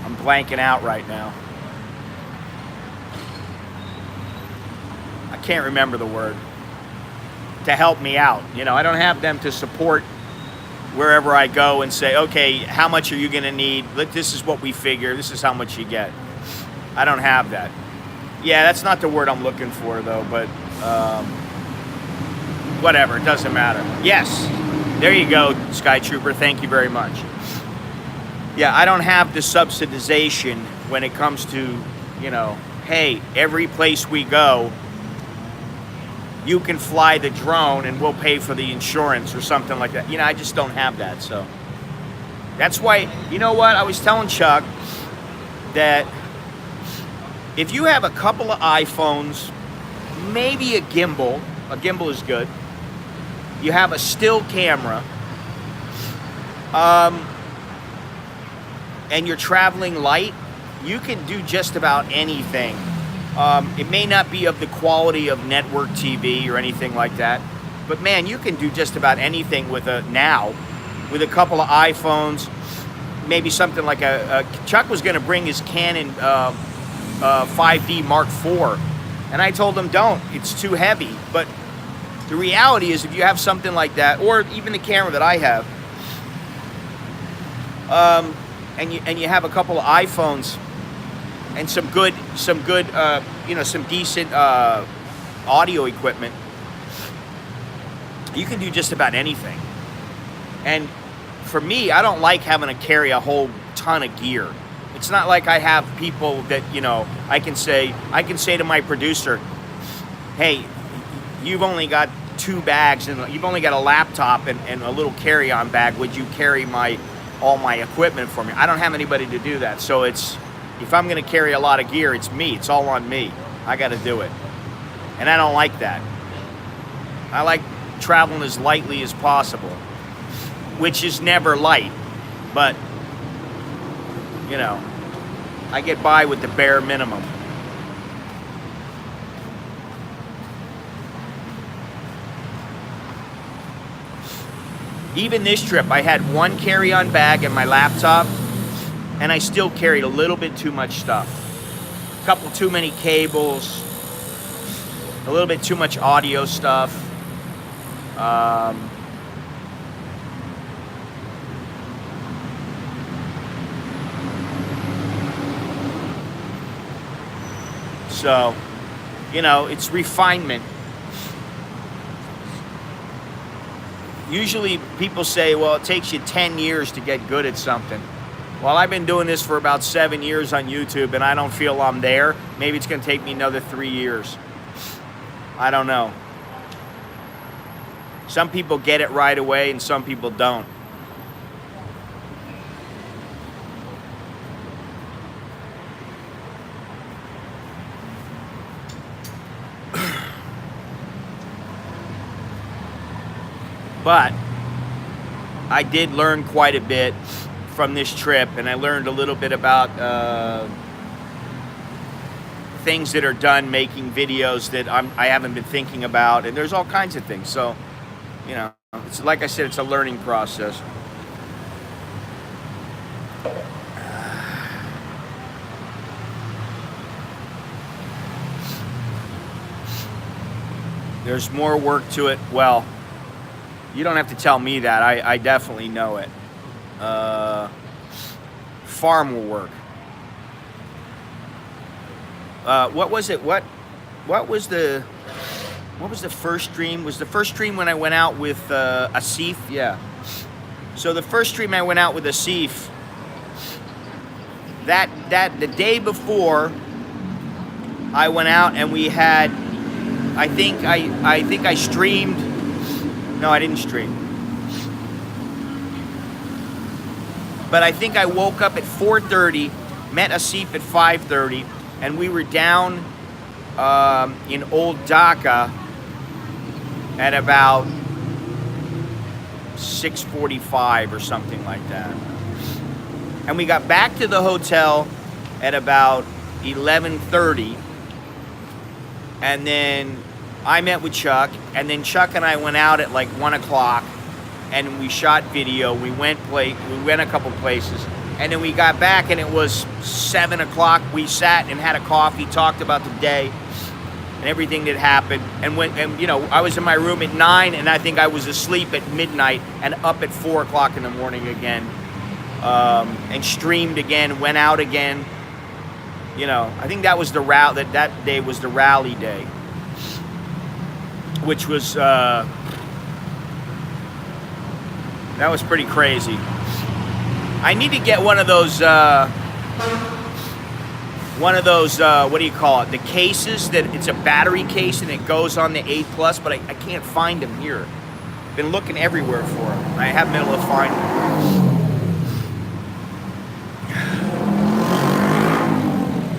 I'm blanking out right now. I can't remember the word. To help me out. I don't have them to support wherever I go and say, okay, how much are you going to need? This is what we figure. This is how much you get. I don't have that. Yeah, that's not the word I'm looking for, though, but whatever. It doesn't matter. Yes. There you go, Sky Trooper. Thank you very much. Yeah, I don't have the subsidization when it comes to, hey, every place we go, you can fly the drone and we'll pay for the insurance or something like that. I just don't have that. So that's why, you know what? I was telling Chuck that if you have a couple of iPhones, maybe a gimbal is good. You have a still camera, and you're traveling light, you can do just about anything. It may not be of the quality of network TV or anything like that, but man, you can do just about anything with a couple of iPhones, maybe something like Chuck was going to bring his Canon 5D Mark IV, and I told him don't, it's too heavy. But the reality is, if you have something like that, or even the camera that I have, and you have a couple of iPhones and some decent audio equipment, you can do just about anything. And for me, I don't like having to carry a whole ton of gear. It's not like I have people that, I can say to my producer, hey, you've only got 2 bags and you've only got a laptop and a little carry-on bag. Would you carry all my equipment for me? I don't have anybody to do that. So if I'm going to carry a lot of gear, it's me. It's all on me. I got to do it. And I don't like that. I like traveling as lightly as possible, which is never light. But, I get by with the bare minimum. Even this trip, I had 1 carry-on bag and my laptop, and I still carried a little bit too much stuff. A couple too many cables, a little bit too much audio stuff. So, it's refinement. Usually people say, well, it takes you 10 years to get good at something. Well, I've been doing this for about 7 years on YouTube, and I don't feel I'm there. Maybe it's going to take me another 3 years. I don't know. Some people get it right away, and some people don't. But I did learn quite a bit from this trip, and I learned a little bit about things that are done making videos that I haven't been thinking about, and there's all kinds of things. So, you know, it's like I said, it's a learning process. There's more work to it. Well, you don't have to tell me that. I definitely know it. Far more work. What was it? What was the first stream? Was the first stream when I went out with Asif? Yeah. So the first stream I went out with Asif. That the day before I went out and we had. I think I streamed. No, I didn't stream. But I think I woke up at 4:30, met Asif at 5:30, and we were down in Old Dhaka at about 6:45 or something like that. And we got back to the hotel at about 11:30. And then I met with Chuck, and then Chuck and I went out at like 1 o'clock, and we shot video. We went a couple places, and then we got back, and it was 7 o'clock. We sat and had a coffee, talked about the day and everything that happened, and you know, I was in my room at 9, and I think I was asleep at midnight, and up at 4 o'clock in the morning again, and streamed again, went out again. You know, I think that was that day was the rally day, which was that was pretty crazy. I need to get one of those what do you call it? The cases that it's a battery case and it goes on the 8 Plus, but I can't find them here. Been looking everywhere for them. I haven't been able to find them.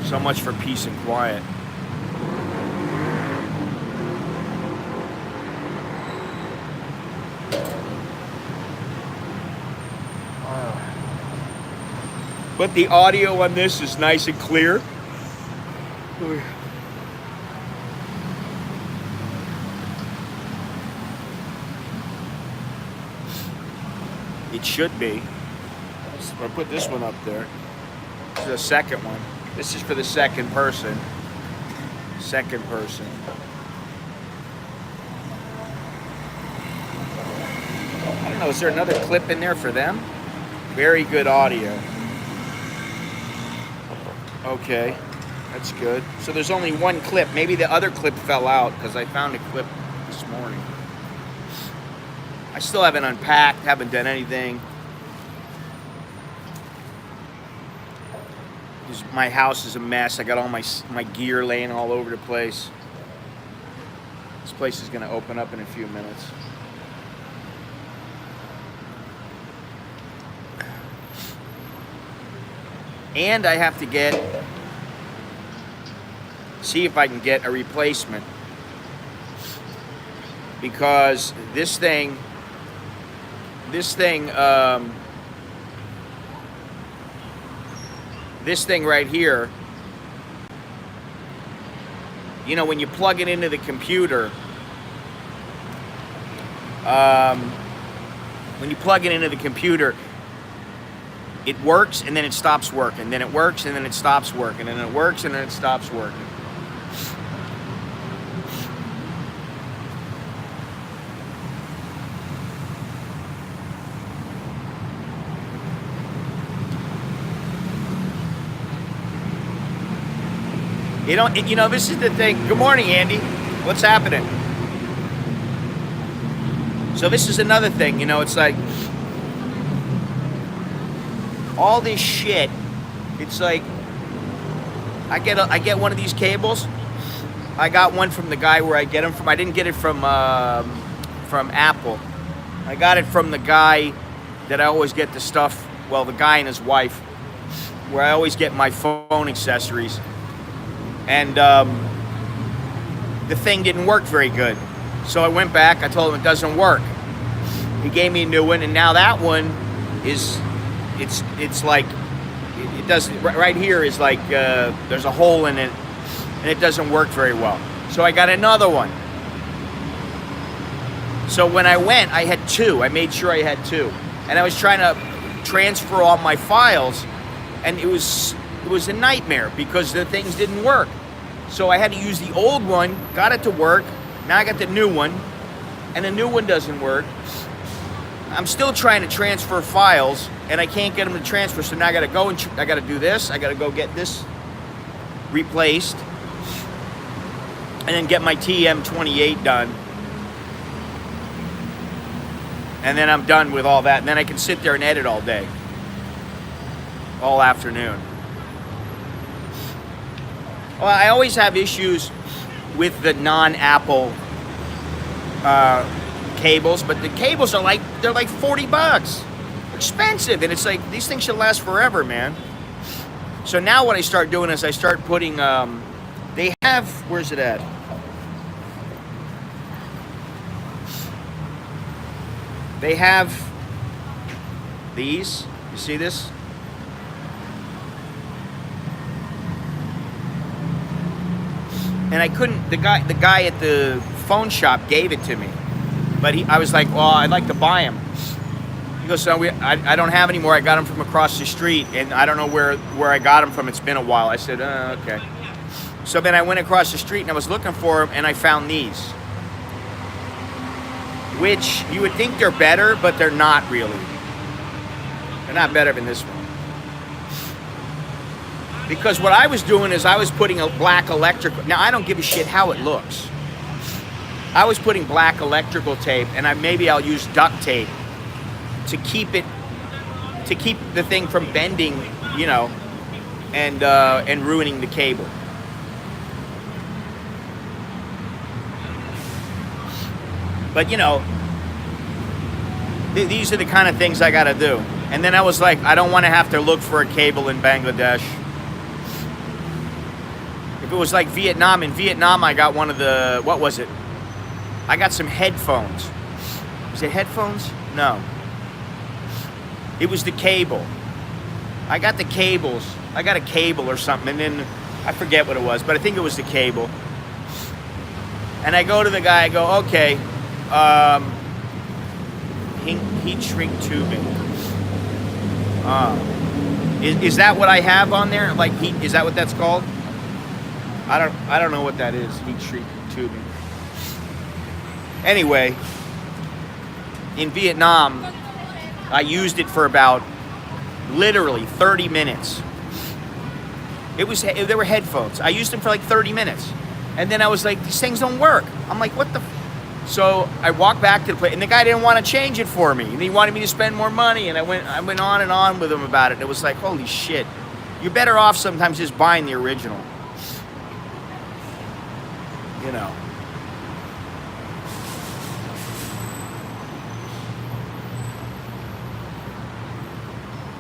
So much for peace and quiet. But the audio on this is nice and clear. It should be. I'll put this one up there. This is the second one. This is for the second person. Second person. I don't know, is there another clip in there for them? Very good audio. Okay, that's good. So there's only one clip. Maybe the other clip fell out because I found a clip this morning. I still haven't unpacked, haven't done anything. My house is a mess. I got all my gear laying all over the place. This place is going to open up in a few minutes. And I have to see if I can get a replacement, because this thing right here, you know, when you plug it into the computer, it works and then it stops working, then it works and then it stops working, and then it works and then it stops working. You know, this is the thing. Good morning, Andy. What's happening? So this is another thing, you know, it's like all this shit. It's like I get one of these cables. I got one from the guy where I get them from. I didn't get it from Apple. I got it from the guy that I always get the stuff. Well, the guy and his wife, where I always get my phone accessories. And the thing didn't work very good. So I went back, I told him it doesn't work. He gave me a new one, and now that one is, it's like, it doesn't, right here is like, there's a hole in it, and it doesn't work very well. So I got another one. So when I went, I had two. I made sure I had two. And I was trying to transfer all my files, and it was a nightmare because the things didn't work. So I had to use the old one, got it to work. Now I got the new one, and the new one doesn't work. I'm still trying to transfer files, and I can't get them to transfer. So now I got to go and I got to do this. I got to go get this replaced, and then get my TM28 done. And then I'm done with all that. And then I can sit there and edit all day, all afternoon. Well, I always have issues with the non-Apple cables, but the cables are like, they're like $40. They're expensive, and it's like, these things should last forever, man. So now what I start doing is I start putting, they have, where's it at? They have these, you see this? And I couldn't, the guy at the phone shop gave it to me. But I was like, well, I'd like to buy them. He goes, so I don't have any more. I got them from across the street, and I don't know where I got them from. It's been a while. I said, okay. So then I went across the street, and I was looking for them, and I found these. Which, you would think they're better, but they're not really. They're not better than this one. Because what I was doing is I was putting a black electrical, now I don't give a shit how it looks. I was putting black electrical tape, and maybe I'll use duct tape to keep the thing from bending, you know, and ruining the cable. But you know, these are the kind of things I gotta do. And then I was like, I don't want to have to look for a cable in Bangladesh. If it was like Vietnam, in Vietnam I got one of the, what was it? I got some headphones. Was it headphones? No. It was the cable. I got the cables. I got a cable or something, and then I forget what it was, but I think it was the cable. And I go to the guy, I go, okay, heat shrink tubing. Is that what I have on there? Like heat, is that what that's called? I don't know what that is, heat shrink tubing. Anyway, in Vietnam, I used it for about literally 30 minutes. They were headphones. I used them for like 30 minutes. And then I was like, these things don't work. I'm like, what the So I walked back to the place, and the guy didn't want to change it for me. And he wanted me to spend more money, and I went on and on with him about it. And it was like, holy shit. You're better off sometimes just buying the original. You know.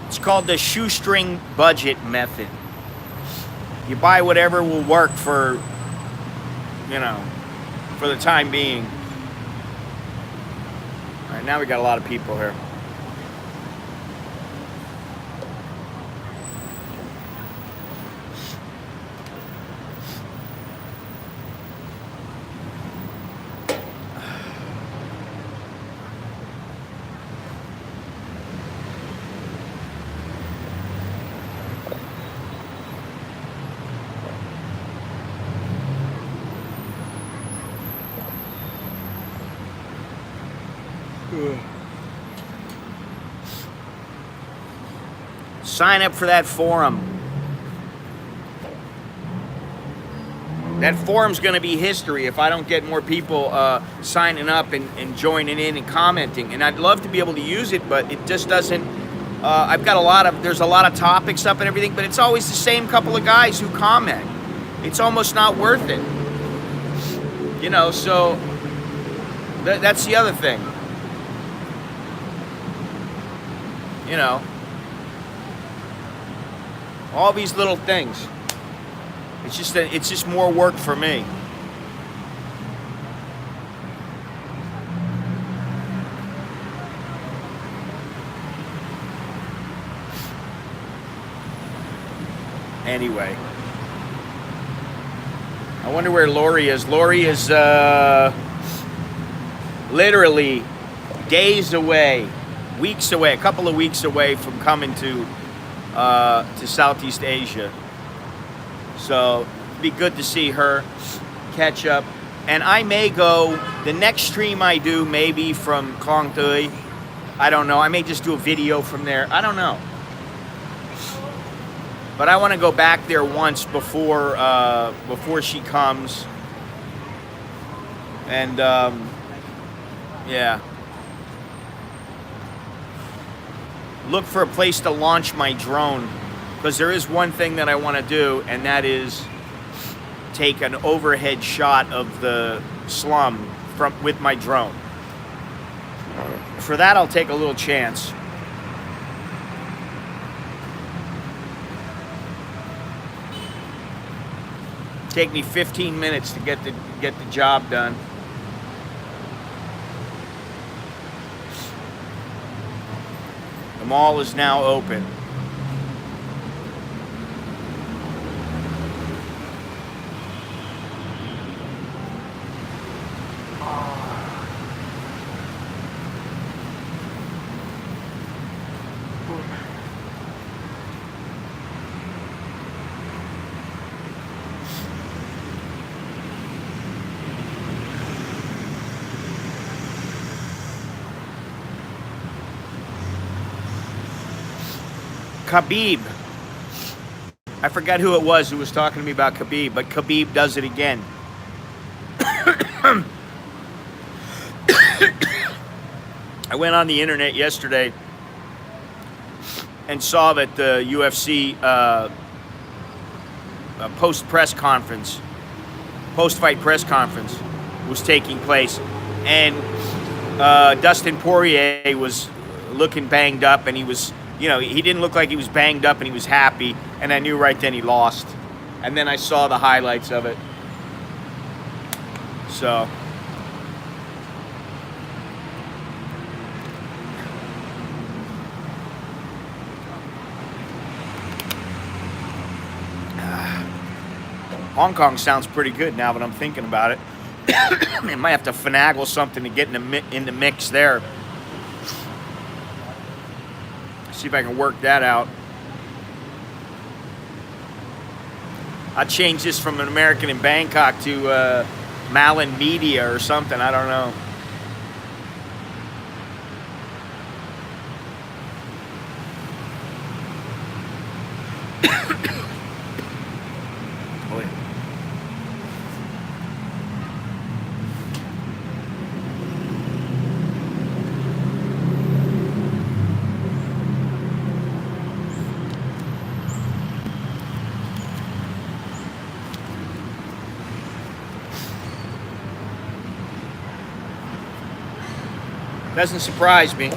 It's called the shoestring budget method. You buy whatever will work for, you know, for the time being. All right, now we got a lot of people here. Sign up for that forum. That forum's going to be history if I don't get more people signing up and joining in and commenting. And I'd love to be able to use it, but it just doesn't. I've got there's a lot of topics up and everything, but it's always the same couple of guys who comment. It's almost not worth it. You know, so that's the other thing. You know, all these little things. It's just more work for me. Anyway, I wonder where Lori is. Lori is literally days away, weeks away, a couple of weeks away from coming to Southeast Asia. So it'd be good to see her, catch up. And I may go, the next stream I do, maybe from Klong Tui. I don't know. I may just do a video from there. I don't know. But I want to go back there once before she comes. And yeah. Look for a place to launch my drone, because there is one thing that I want to do, and that is take an overhead shot of the slum with my drone. For that, I'll take a little chance. Take me 15 minutes to get the job done. The mall is now open. Khabib. I forgot who it was who was talking to me about Khabib, but Khabib does it again. I went on the internet yesterday and saw that the UFC post-fight press conference was taking place, and Dustin Poirier was looking banged up, and he was, you know, he didn't look like he was banged up, and he was happy, and I knew right then he lost. And then I saw the highlights of it. So Hong Kong sounds pretty good now that I'm thinking about it. I might have to finagle something to get in the mix there. See if I can work that out. I'll change this from an American in Bangkok to Malin Media or something. I don't know. Oh, yeah. Doesn't surprise me.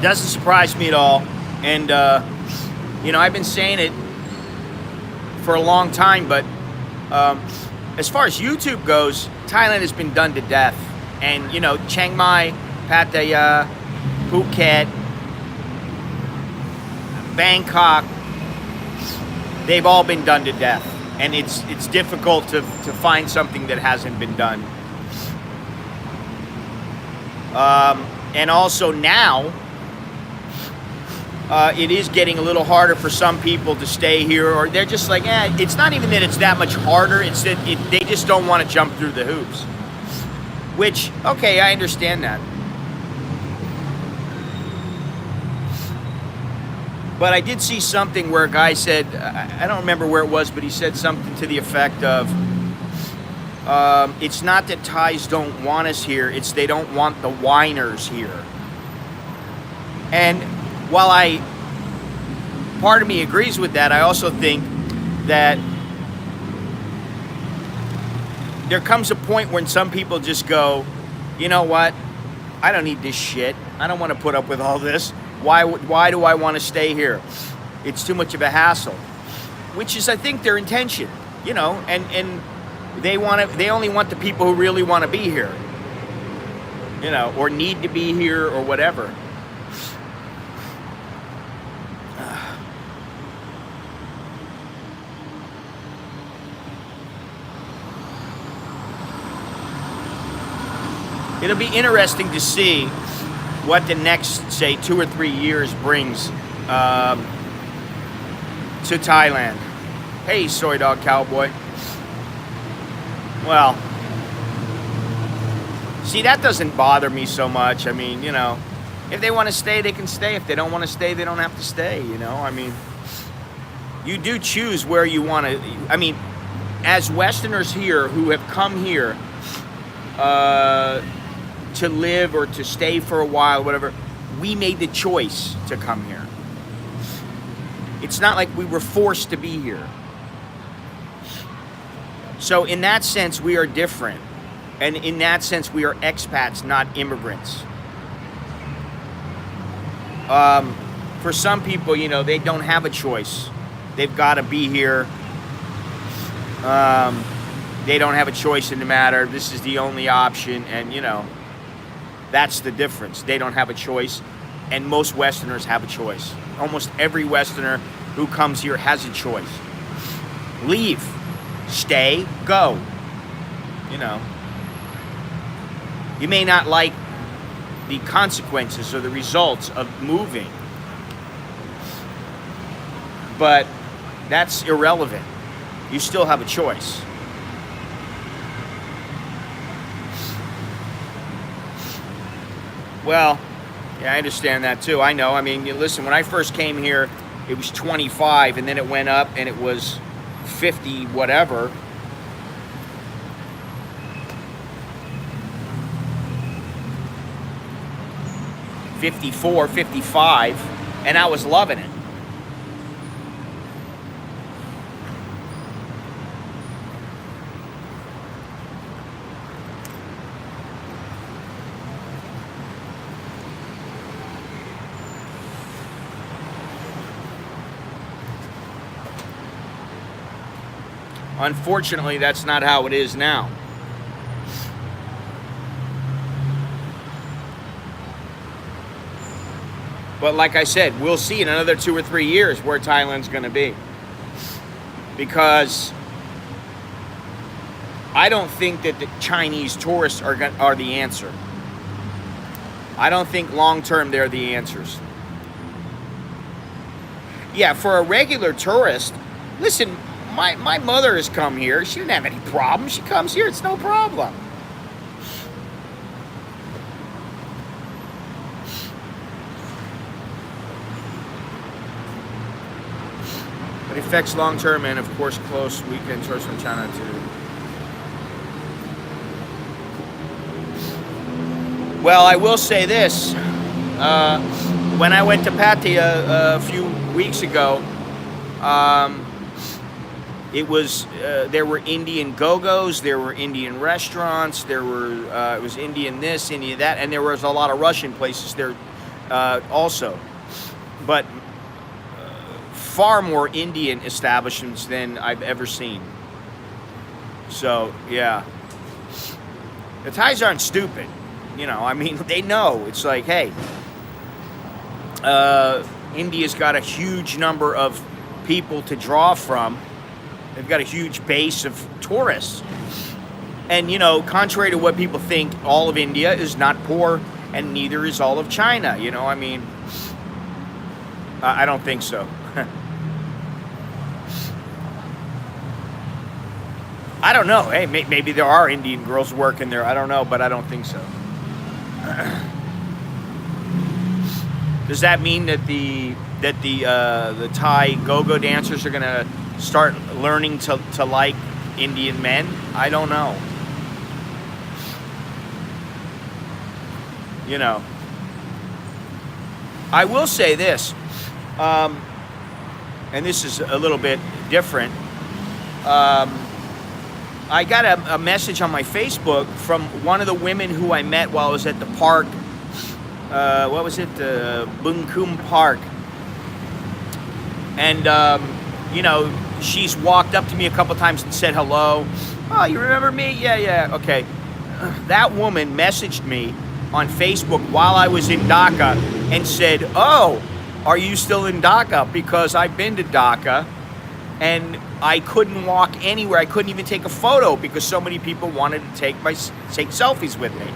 Doesn't surprise me at all. And, you know, I've been saying it for a long time, but as far as YouTube goes, Thailand has been done to death. And, you know, Chiang Mai, Pattaya, Phuket, Bangkok, they've all been done to death. And it's difficult to find something that hasn't been done. And also now, it is getting a little harder for some people to stay here, or they're just like, it's not even that it's that much harder, it's that they just don't want to jump through the hoops. Which, okay, I understand that. But I did see something where a guy said, I don't remember where it was, but he said something to the effect of, it's not that Thais don't want us here, it's they don't want the whiners here. And while part of me agrees with that, I also think that there comes a point when some people just go, you know what, I don't need this shit. I don't want to put up with all this. Why do I want to stay here? It's too much of a hassle. Which is, I think, their intention, you know, and they only want the people who really want to be here, you know, or need to be here or whatever. it'll be interesting to see what the next, say, 2 or 3 years brings to Thailand. Hey, Soy Dog Cowboy. Well, see, that doesn't bother me so much. I mean, you know, if they want to stay, they can stay. If they don't want to stay, they don't have to stay, you know? I mean, you do choose where you want to. I mean, as Westerners here who have come here to live or to stay for a while, whatever, we made the choice to come here. It's not like we were forced to be here. So in that sense, we are different. And in that sense, we are expats, not immigrants. For some people, you know, they don't have a choice. They've got to be here. They don't have a choice in the matter. This is the only option. And, you know, that's the difference. They don't have a choice. And most Westerners have a choice. Almost every Westerner who comes here has a choice. Leave. Stay. Go. You know. You may not like the consequences or the results of moving. But that's irrelevant. You still have a choice. Well, yeah, I understand that too. I know. I mean, listen, when I first came here, it was 25, and then it went up, and it was 50 whatever. $54, $55, and I was loving it. Unfortunately, that's not how it is now. But like I said, we'll see in another 2 or 3 years where Thailand's going to be. Because I don't think that the Chinese tourists are the answer. I don't think long-term they're the answers. Yeah, for a regular tourist, listen, my mother has come here. She didn't have any problem. She comes here, it's no problem. It affects long-term and, of course, close weekend tours from China too. Well, I will say this. When I went to Pattaya a few weeks ago, it was there were Indian go-go's, there were Indian restaurants, there were it was Indian this, Indian that, and there was a lot of Russian places there also. But far more Indian establishments than I've ever seen. So, yeah. The Thais aren't stupid. You know, I mean, they know. It's like, hey, India's got a huge number of people to draw from. They've got a huge base of tourists. And, you know, contrary to what people think, all of India is not poor, and neither is all of China. You know, I mean, I don't think so. I don't know. Hey, maybe there are Indian girls working there. I don't know, but I don't think so. Does that mean that the Thai go-go dancers are gonna start learning to like Indian men? I don't know. You know, I will say this, and this is a little bit different. I got a message on my Facebook from one of the women who I met while I was at the park. What was it? Bungkum Park. And, you know, she's walked up to me a couple times and said hello. Oh, you remember me? Yeah, okay. That woman messaged me on Facebook while I was in Dhaka and said, oh, are you still in Dhaka? Because I've been to Dhaka and I couldn't walk anywhere. I couldn't even take a photo because so many people wanted to take selfies with me.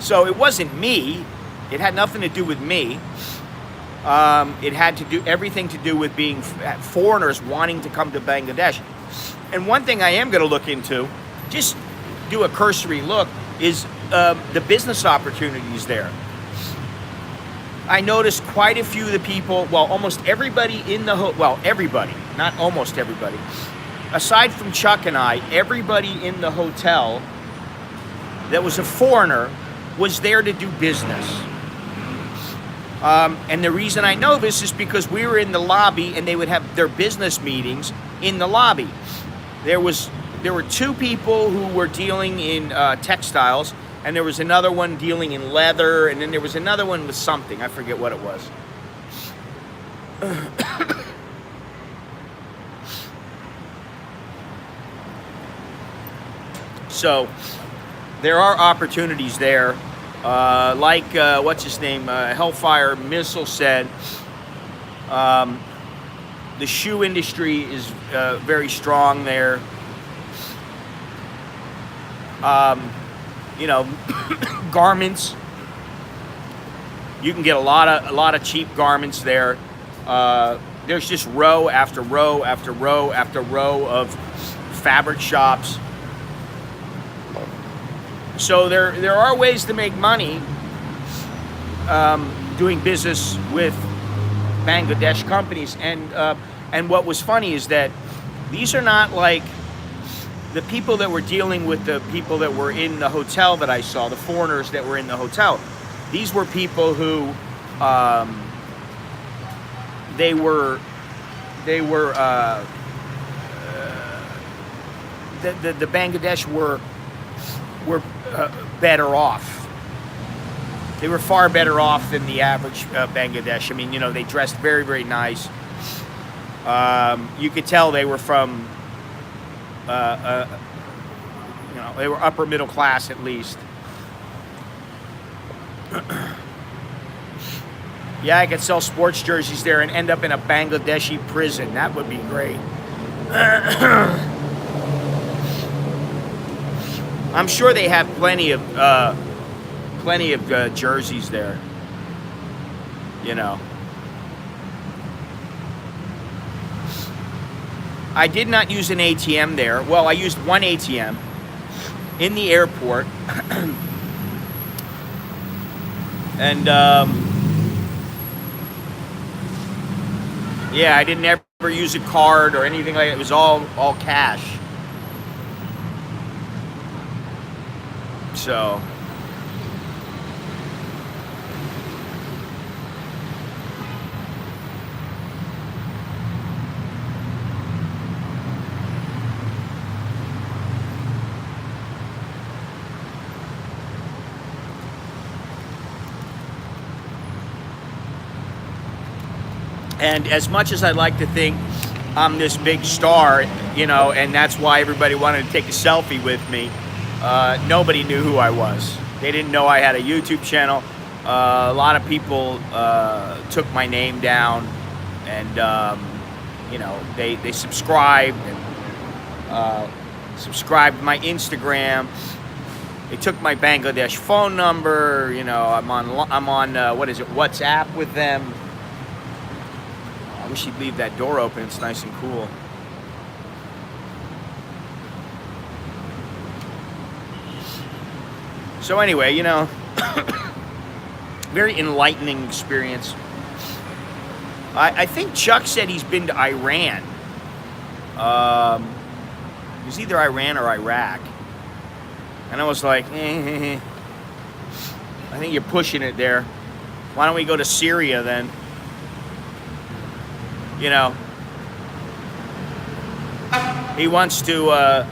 So it wasn't me. It had nothing to do with me. It had to do everything to do with being foreigners wanting to come to Bangladesh. And one thing I am going to look into, just do a cursory look, is the business opportunities there. I noticed quite a few of the people, well, almost everybody in the, everybody, not almost everybody, aside from Chuck and I, everybody in the hotel that was a foreigner was there to do business. And the reason I know this is because we were in the lobby and they would have their business meetings in the lobby. There were two people who were dealing in textiles, and there was another one dealing in leather, and then there was another one with something. I forget what it was. So there are opportunities there. Like what's his name? Hellfire Missile said, the shoe industry is very strong there. You know, garments. You can get a lot of cheap garments there. There's just row after row after row after row of fabric shops. So there are ways to make money doing business with Bangladesh companies. And what was funny is that these are not like the people that were dealing with the people that were in the hotel that I saw, the foreigners that were in the hotel. These were people who they were the Bangladesh were better off. They were far better off than the average Bangladesh. I mean, you know, they dressed very, very nice. You could tell they were from, you know, they were upper middle class at least. Yeah, I could sell sports jerseys there and end up in a Bangladeshi prison. That would be great. I'm sure they have plenty of jerseys there. You know. I did not use an ATM there. Well, I used one ATM in the airport. And yeah, I didn't ever use a card or anything like that. It was all cash. So and as much as I'd like to think I'm this big star, you know, and that's why everybody wanted to take a selfie with me, nobody knew who I was. They didn't know I had a YouTube channel. A lot of people took my name down, and you know, they subscribed and subscribed to my Instagram. They took my Bangladesh phone number. You know, I'm on what is it, WhatsApp with them. I wish you'd leave that door open. It's nice and cool. So anyway, you know, very enlightening experience. I think Chuck said he's been to Iran. It was either Iran or Iraq. And I was like, I think you're pushing it there. Why don't we go to Syria then? You know, he wants to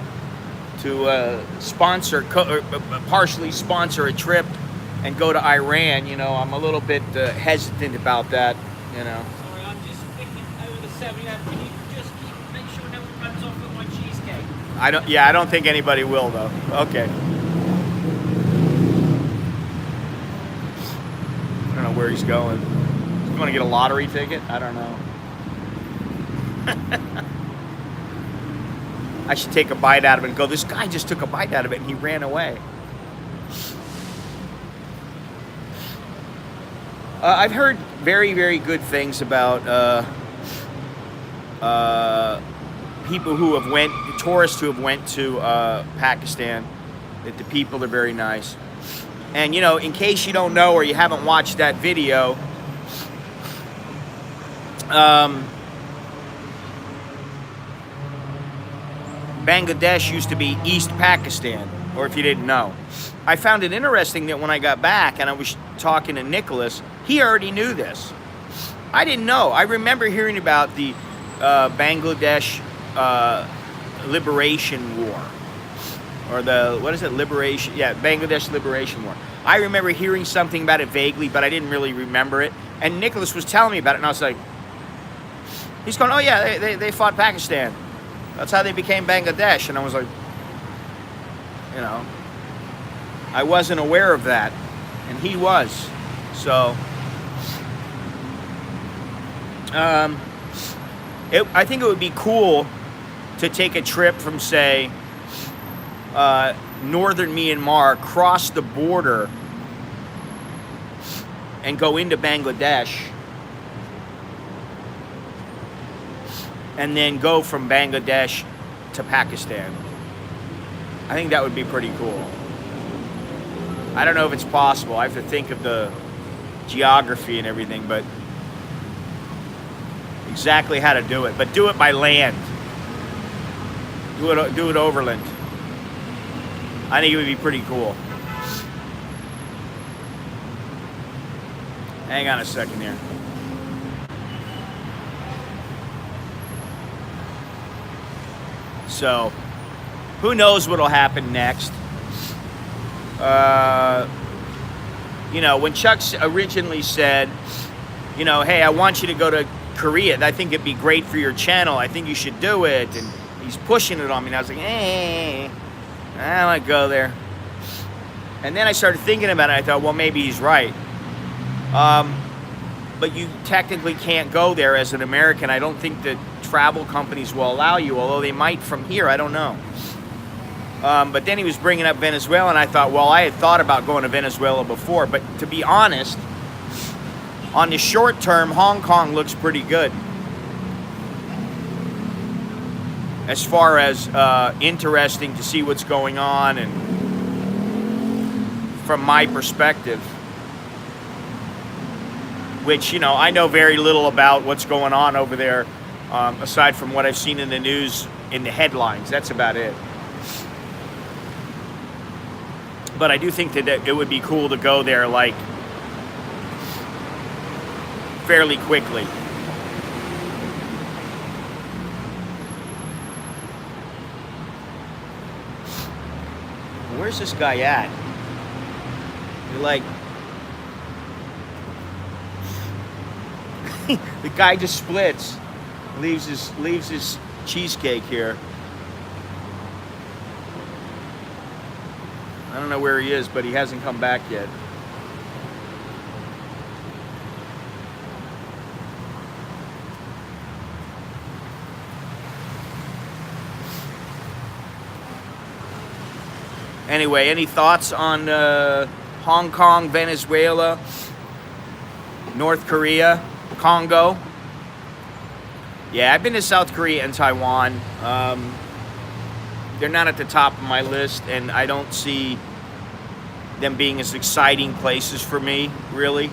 sponsor, partially sponsor a trip and go to Iran. You know, I'm a little bit hesitant about that, you know. Sorry, I'm just thinking over the 7-Eleven. Can you just make sure no one runs off with my cheesecake? I don't think anybody will, though. Okay. I don't know where he's going. He's going to get a lottery ticket? I don't know. I should take a bite out of it and go, this guy just took a bite out of it and he ran away. I've heard very, very good things about people who have tourists who have went to Pakistan. That the people are very nice. And you know, in case you don't know or you haven't watched that video, Bangladesh used to be East Pakistan, or if you didn't know. I found it interesting that when I got back and I was talking to Nicholas, he already knew this. I didn't know. I remember hearing about the Bangladesh Liberation War. Or the, what is it, Liberation, yeah, Bangladesh Liberation War. I remember hearing something about it vaguely, but I didn't really remember it. And Nicholas was telling me about it, and I was like, he's going, oh yeah, they fought Pakistan. That's how they became Bangladesh. And I was like, you know, I wasn't aware of that, and he was. So, I think it would be cool to take a trip from, say, northern Myanmar, cross the border, and go into Bangladesh, and then go from Bangladesh to Pakistan. I think that would be pretty cool. I don't know if it's possible. I have to think of the geography and everything, but exactly how to do it. But do it by land. Do it overland. I think it would be pretty cool. Hang on a second here. So, who knows what'll happen next? You know, when Chuck originally said, you know, hey, I want you to go to Korea. I think it'd be great for your channel. I think you should do it. And he's pushing it on me. And I was like, I don't want to go there. And then I started thinking about it. I thought, well, maybe he's right. But you technically can't go there as an American. I don't think that travel companies will allow you, although they might from here. I don't know. But then he was bringing up Venezuela, and I thought, well, I had thought about going to Venezuela before. But to be honest, on the short term, Hong Kong looks pretty good. As far as interesting to see what's going on, and from my perspective, which, you know, I know very little about what's going on over there, aside from what I've seen in the news, in the headlines. That's about it. But I do think that it would be cool to go there, like, fairly quickly. Where's this guy at? You're like, the guy just splits, leaves his cheesecake here. I don't know where he is, but he hasn't come back yet. Anyway, any thoughts on Hong Kong, Venezuela, North Korea, Congo? Yeah, I've been to South Korea and Taiwan. They're not at the top of my list, and I don't see them being as exciting places for me, really.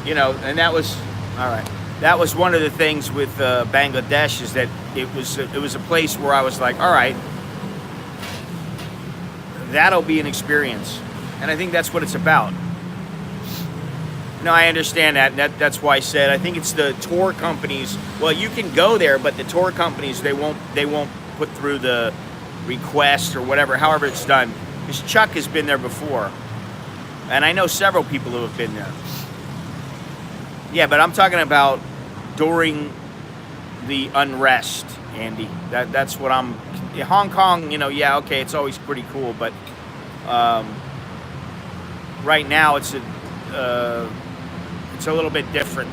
You know, and that was, all right. That was one of the things with Bangladesh, is that it was a place where I was like, all right, that'll be an experience, and I think that's what it's about. No, I understand that. That's why I said I think it's the tour companies. Well, you can go there, but the tour companies, they won't put through the request or whatever, however it's done. Because Chuck has been there before, and I know several people who have been there. Yeah, but I'm talking about during the unrest, Andy. That's what I'm. Hong Kong, you know, yeah, okay, it's always pretty cool, but right now it's a little bit different.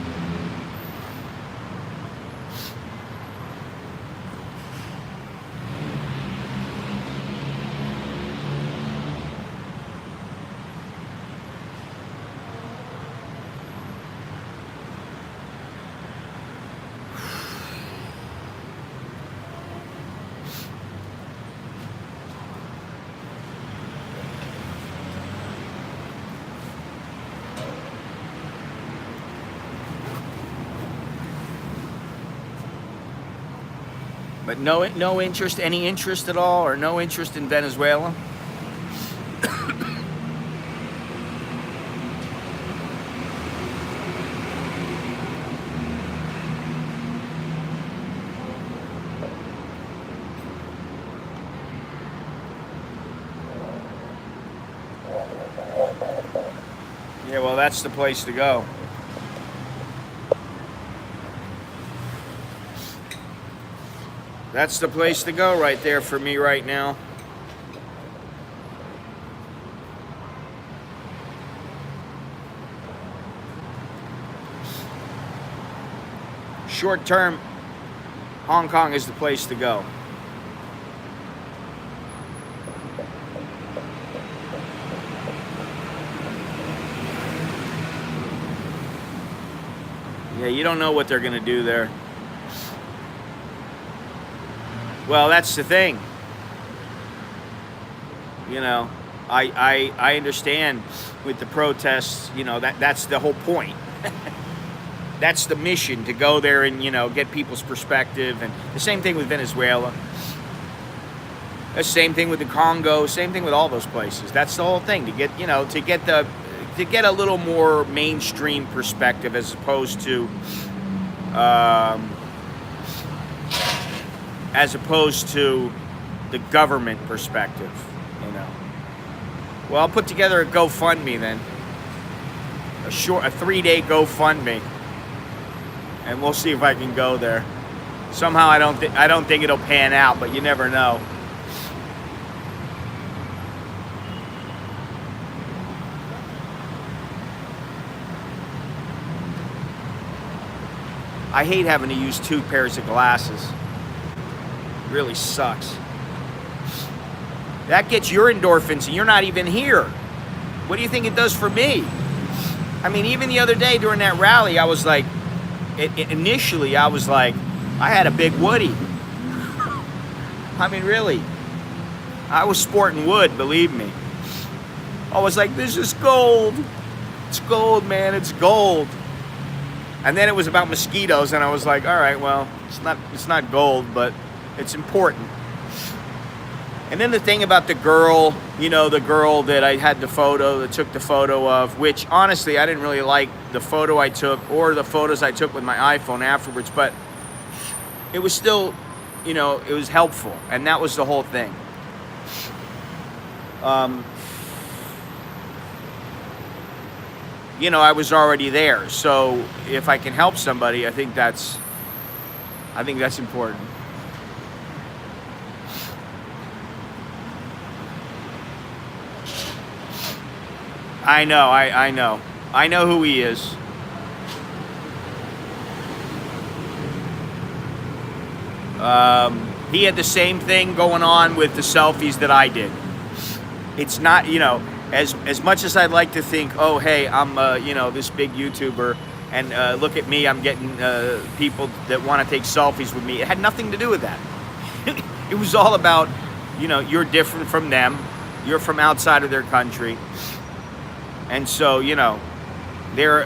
But no interest, any interest at all, or no interest in Venezuela? Yeah, well, that's the place to go. That's the place to go right there for me right now. Short term, Hong Kong is the place to go. Yeah, you don't know what they're going to do there. Well, that's the thing. You know, I understand with the protests, you know, that's the whole point. That's the mission, to go there and, you know, get people's perspective. And the same thing with Venezuela. The same thing with the Congo, same thing with all those places. That's the whole thing, to get, you know, to get a little more mainstream perspective as opposed to the government perspective, you know. Well, I'll put together a GoFundMe then. A 3-day GoFundMe. And we'll see if I can go there. Somehow I don't think it'll pan out, but you never know. I hate having to use 2 pairs of glasses. It really sucks. That gets your endorphins and you're not even here. What do you think it does for me? I mean, even the other day during that rally, I was like, initially I was like, I had a big Woody. I mean, really. I was sporting wood, believe me. I was like, this is gold. It's gold, man, it's gold. And then it was about mosquitoes, and I was like, all right, well, it's not gold, but it's important. And then the thing about the girl, you know, the girl that I had that took the photo of, which honestly, I didn't really like the photo I took or the photos I took with my iPhone afterwards, but it was still, you know, it was helpful. And that was the whole thing. You know, I was already there. So if I can help somebody, I think that's important. I know, I know. I know who he is. He had the same thing going on with the selfies that I did. It's not, you know, as much as I'd like to think, oh, hey, I'm, you know, this big YouTuber, and look at me, I'm getting people that want to take selfies with me. It had nothing to do with that. It was all about, you know, you're different from them. You're from outside of their country. And so, you know, they're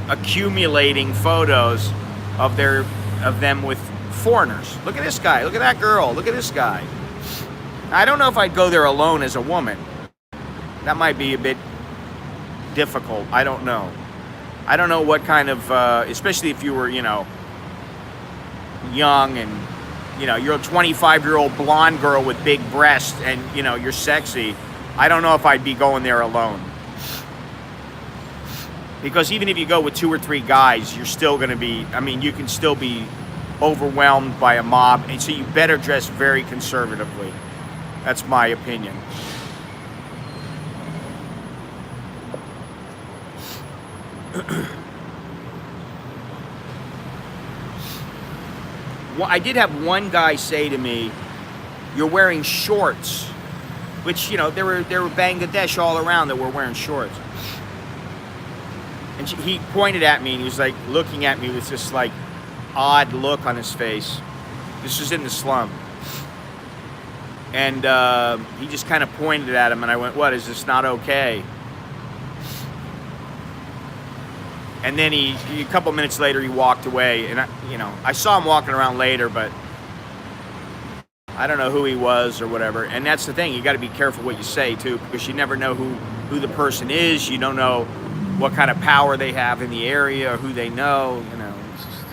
accumulating photos of them with foreigners. Look at this guy. Look at that girl. Look at this guy. I don't know if I'd go there alone as a woman. That might be a bit difficult. I don't know. I don't know what kind of, especially if you were, you know, young and, you know, you're a 25-year-old blonde girl with big breasts and, you know, you're sexy. I don't know if I'd be going there alone. Because even if you go with 2 or 3 guys, you're still going to be, I mean, you can still be overwhelmed by a mob. And so you better dress very conservatively. That's my opinion. Well, I did have one guy say to me, "You're wearing shorts," which, you know, there were Bangladesh all around that were wearing shorts. And he pointed at me and he was like looking at me with this like odd look on his face. This was in the slum. And he just kind of pointed at him and I went, "What, is this not okay?" And then a couple minutes later, he walked away. And I saw him walking around later, but I don't know who he was or whatever. And that's the thing, you got to be careful what you say too, because you never know who the person is. You don't know what kind of power they have in the area or who they know. It's just...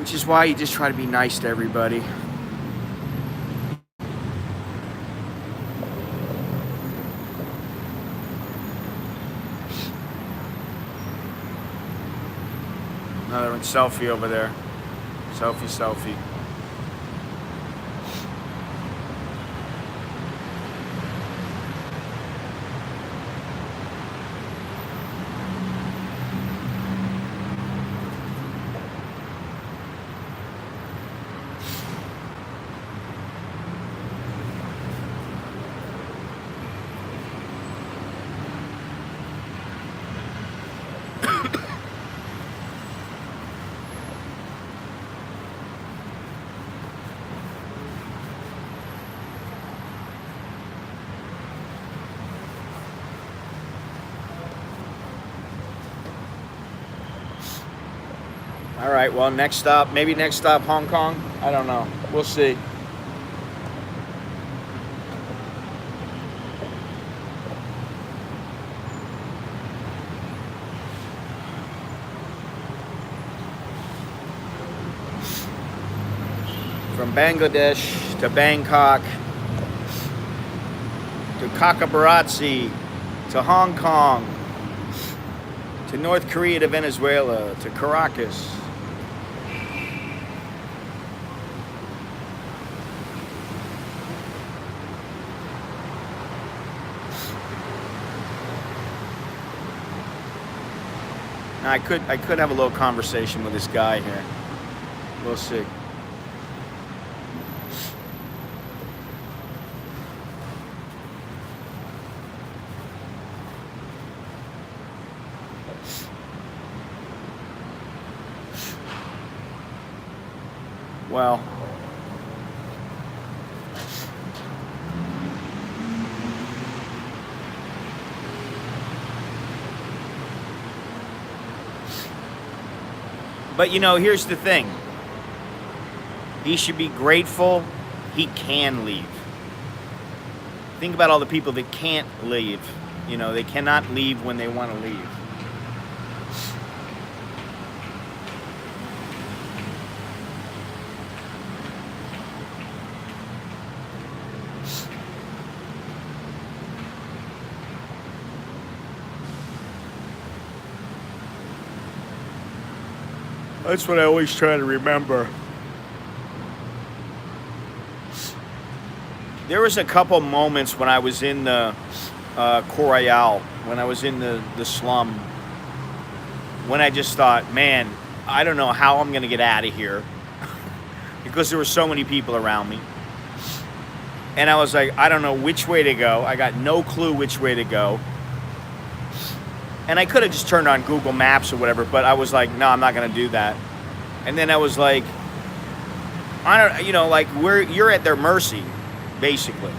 Which is why you just try to be nice to everybody. Another one, selfie over there. Selfie. All right, well, next stop, Hong Kong. I don't know. We'll see. From Bangladesh to Bangkok to Kakabaratsi to Hong Kong to North Korea to Venezuela to Caracas. Now, I could have a little conversation with this guy here. We'll see. Well, but here's the thing. He should be grateful he can leave. Think about all the people that can't leave. They cannot leave when they want to leave. That's what I always try to remember. There was a couple moments when I was in the Corayal, when I was in the slum, when I just thought, man, I don't know how I'm going to get out of here because there were so many people around me. And I was like, I don't know which way to go. I got no clue which way to go. And I could have just turned on Google Maps or whatever, but I was like, no, I'm not going to do that. And then I was like, you're at their mercy, basically.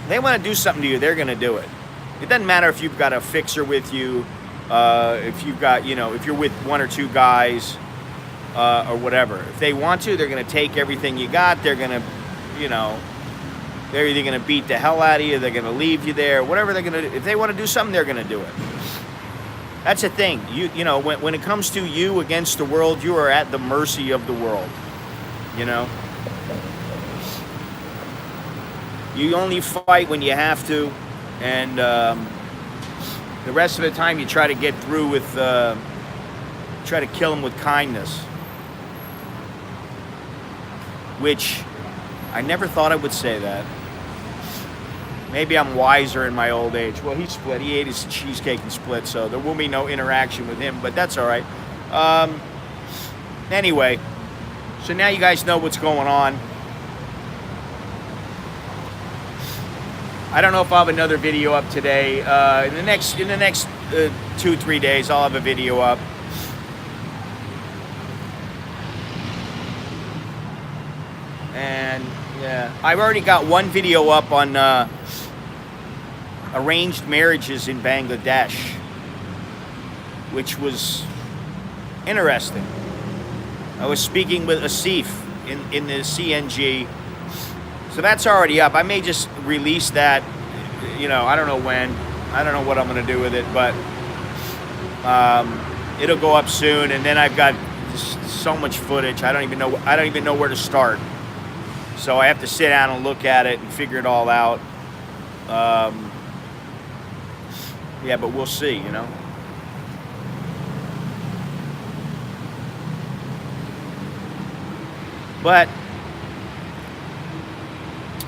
They want to do something to you, they're going to do it. It doesn't matter if you've got a fixer with you, if you've got, if you're with one or two guys, or whatever. If they want to, they're going to take everything you got. They're going to, they're either going to beat the hell out of you, they're going to leave you there, whatever they're going to do. If they want to do something, they're going to do it. That's the thing. When it comes to you against the world, you are at the mercy of the world. You only fight when you have to, and the rest of the time you try to get through with, try to kill them with kindness. Which, I never thought I would say that. Maybe I'm wiser in my old age. Well, he split. He ate his cheesecake and split, so there will be no interaction with him, but that's all right. Anyway, so now you guys know what's going on. I don't know if I'll have another video up today. In the next 2-3 days, I'll have a video up. And yeah, I've already got one video up on arranged marriages in Bangladesh, which was interesting. I was speaking with Asif in the CNG. So that's already up. I may just release that, you know, I don't know when. I don't know what I'm going to do with it, but it'll go up soon. And then I've got so much footage. I don't even know where to start. So I have to sit down and look at it and figure it all out. Yeah, but we'll see, you know. But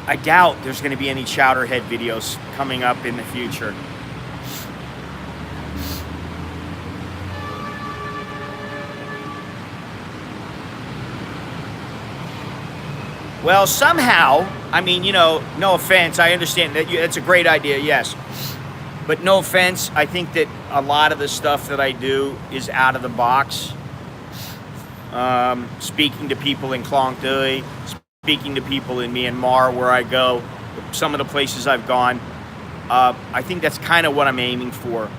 I doubt there's going to be any Chowderhead videos coming up in the future. Well, somehow, I mean, you know, no offense, I understand that it's a great idea, yes. But no offense, I think that a lot of the stuff that I do is out of the box. Speaking to people in Klong Dui, speaking to people in Myanmar where I go, some of the places I've gone, I think that's kind of what I'm aiming for.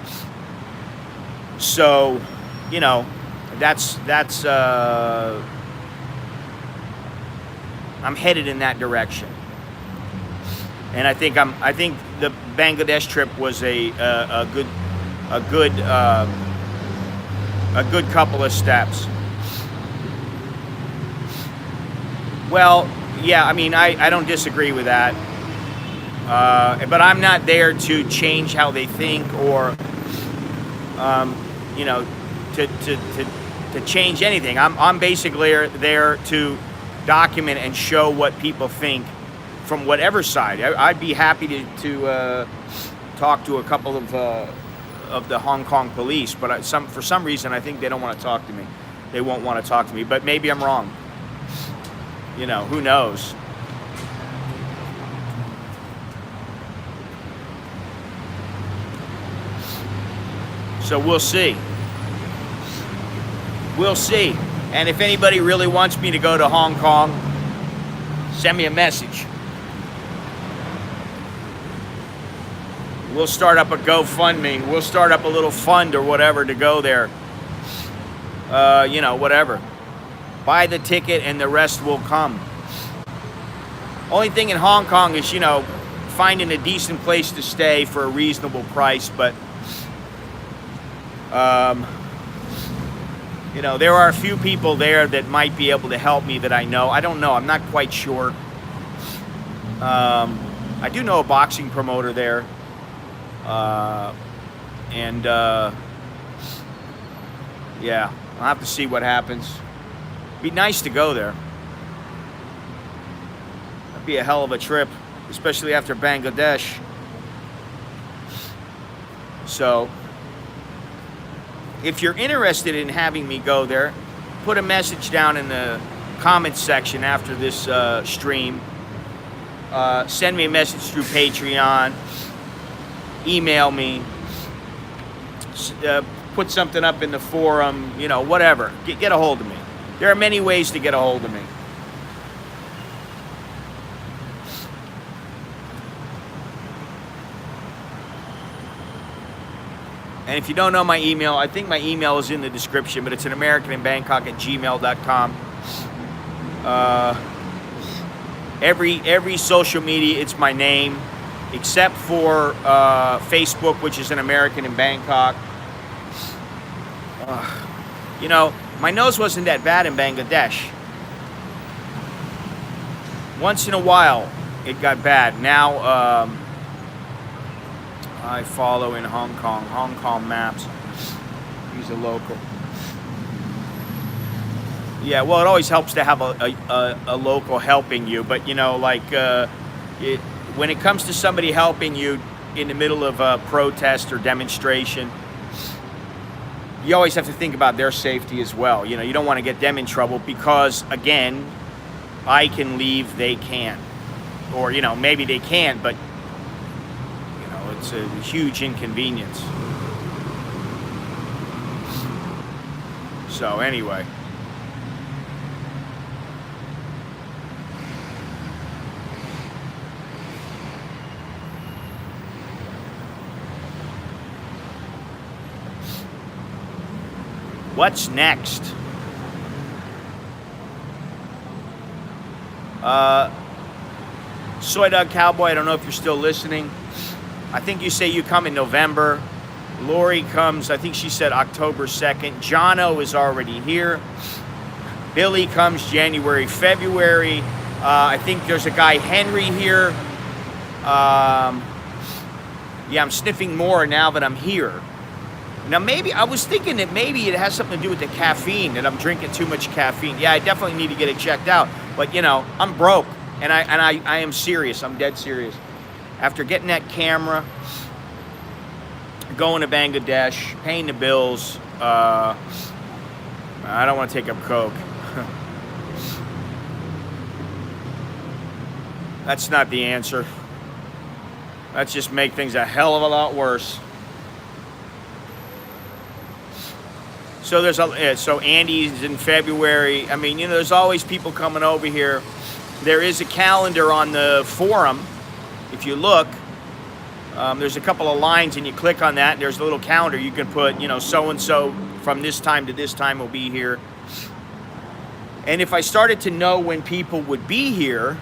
So, you know, that's I'm headed in that direction. And I think the Bangladesh trip was a good couple of steps. Well, yeah, I mean, I don't disagree with that. But I'm not there to change how they think or, you know, to change anything. I'm basically there to document and show what people think from whatever side. I'd be happy to talk to a couple of the Hong Kong police, but for some reason I think they don't want to talk to me. They won't want to talk to me, but maybe I'm wrong. You know, who knows? So we'll see. We'll see. And if anybody really wants me to go to Hong Kong, send me a message. We'll start up a GoFundMe. We'll start up a little fund or whatever to go there. You know, whatever. Buy the ticket and the rest will come. Only thing in Hong Kong is, you know, finding a decent place to stay for a reasonable price, but you know, there are a few people there that might be able to help me that I know. I don't know. I'm not quite sure. I do know a boxing promoter there. Yeah, I'll have to see what happens. Be nice to go there. That'd be a hell of a trip, especially after Bangladesh. So, if you're interested in having me go there, put a message down in the comments section after this stream. Send me a message through Patreon. Email me. Put something up in the forum. You know, whatever. Get a hold of me. There are many ways to get a hold of me. And if you don't know my email, I think my email is in the description, but it's an AmericanInBangkok@gmail.com. Every social media, it's my name, except for Facebook, which is an American in Bangkok. You know, my nose wasn't that bad in Bangladesh. Once in a while, it got bad. Now, I follow in Hong Kong maps. He's a local. Yeah, well, it always helps to have a local helping you, but you know, like when it comes to somebody helping you in the middle of a protest or demonstration, you always have to think about their safety as well. You know, you don't want to get them in trouble because, again, I can leave, they can't. Or, you know, maybe they can, but, you know, it's a huge inconvenience. So, anyway. What's next? Soy Dog Cowboy, I don't know if you're still listening. I think you say you come in November. Lori comes, I think she said October 2nd. Jono is already here. Billy comes January, February. I think there's a guy, Henry, here. Yeah, I'm sniffing more now that I'm here. Now, maybe, I was thinking that maybe it has something to do with the caffeine, that I'm drinking too much caffeine. Yeah, I definitely need to get it checked out. But, you know, I'm broke, and I am serious. I'm dead serious. After getting that camera, going to Bangladesh, paying the bills, I don't want to take up coke. That's not the answer. That's just make things a hell of a lot worse. So there's so Andy's in February. I mean, you know, there's always people coming over here. There is a calendar on the forum. If you look, there's a couple of lines, and you click on that, and there's a little calendar. You can put, you know, so-and-so from this time to this time will be here. And if I started to know when people would be here,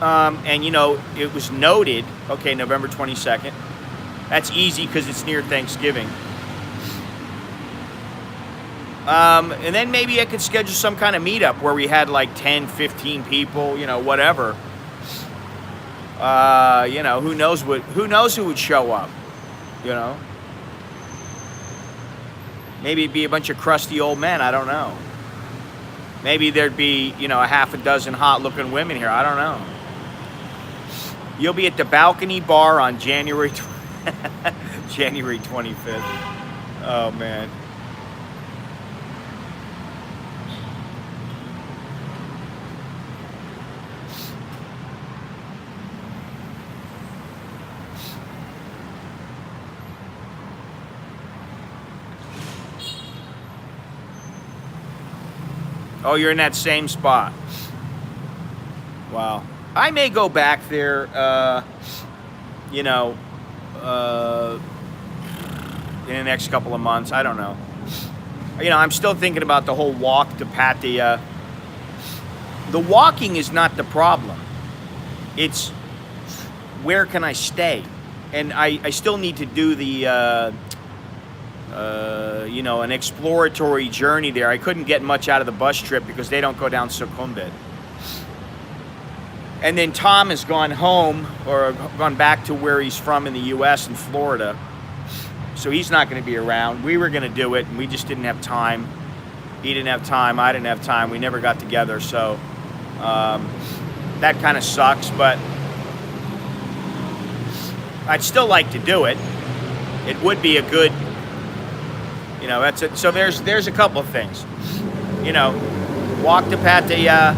and, you know, it was noted, okay, November 22nd. That's easy because it's near Thanksgiving. And then maybe I could schedule some kind of meetup where we had like 10, 15 people, you know, whatever. You know, who knows who would show up, you know? Maybe it'd be a bunch of crusty old men, I don't know. Maybe there'd be, you know, a half a dozen hot-looking women here, I don't know. You'll be at the Balcony Bar on January 25th. Oh, man. Oh, you're in that same spot. Wow. I may go back there, you know, in the next couple of months. I don't know. You know, I'm still thinking about the whole walk to Pattaya. The walking is not the problem. It's where can I stay? And I still need to do the... you know, an exploratory journey there. I couldn't get much out of the bus trip because they don't go down Sukhumvit. And then Tom has gone home or gone back to where he's from in the U.S. in Florida. So he's not going to be around. We were going to do it, and we just didn't have time. He didn't have time. I didn't have time. We never got together. So that kind of sucks, but I'd still like to do it. It would be a good... You know, that's it. So there's a couple of things. You know, walk to Pattaya,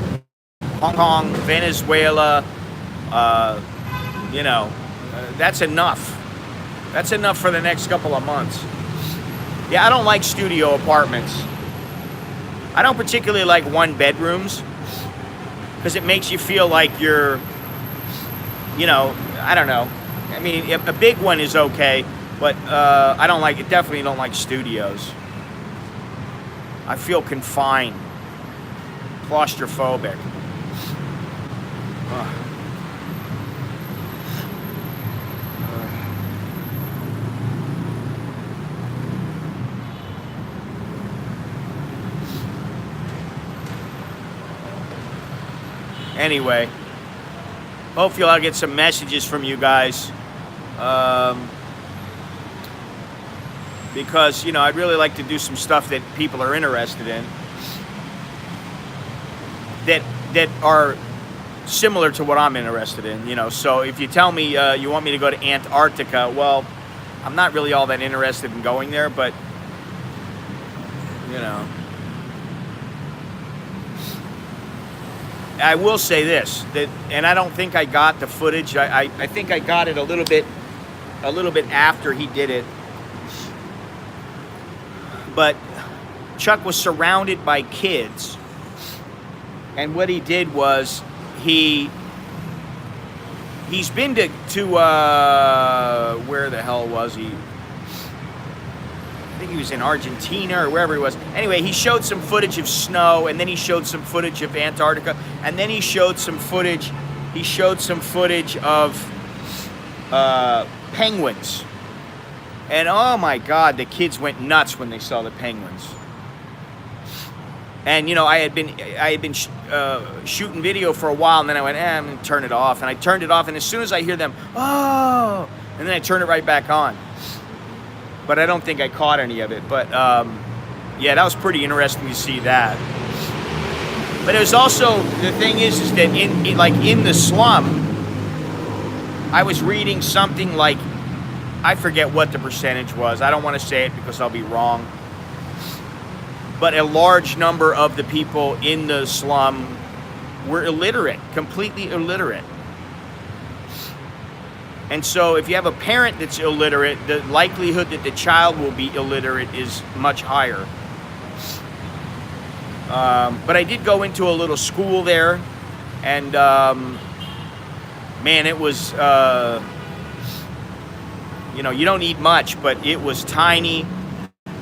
Hong Kong, Venezuela. You know, that's enough. That's enough for the next couple of months. Yeah, I don't like studio apartments. I don't particularly like one bedrooms because it makes you feel like you're, you know, I don't know. I mean, a big one is okay. But I don't like it. Definitely don't like studios. I feel confined, claustrophobic. Anyway, hopefully I'll get some messages from you guys. Because, you know, I'd really like to do some stuff that people are interested in. That are similar to what I'm interested in, you know. So if you tell me you want me to go to Antarctica, well, I'm not really all that interested in going there, but, you know. I will say this, that, and I don't think I got the footage. I think I got it a little bit after he did it. But Chuck was surrounded by kids, and what he did was he's been to where the hell was he? I think he was in Argentina or wherever he was. Anyway, he showed some footage of snow, and then he showed some footage of Antarctica, and then he showed some footage. He showed some footage of penguins, and oh my God, the kids went nuts when they saw the penguins. And you know, I had been shooting video for a while, and then I went, I'm gonna turn it off, and I turned it off, and as soon as I hear them, oh, and then I turned it right back on. But I don't think I caught any of it. But yeah, that was pretty interesting to see that. But it was also, the thing is that in the slum, I was reading something like, I forget what the percentage was. I don't want to say it because I'll be wrong. But a large number of the people in the slum were illiterate, completely illiterate. And so if you have a parent that's illiterate, the likelihood that the child will be illiterate is much higher. But I did go into a little school there, and man, it was, you know, you don't need much, but it was tiny,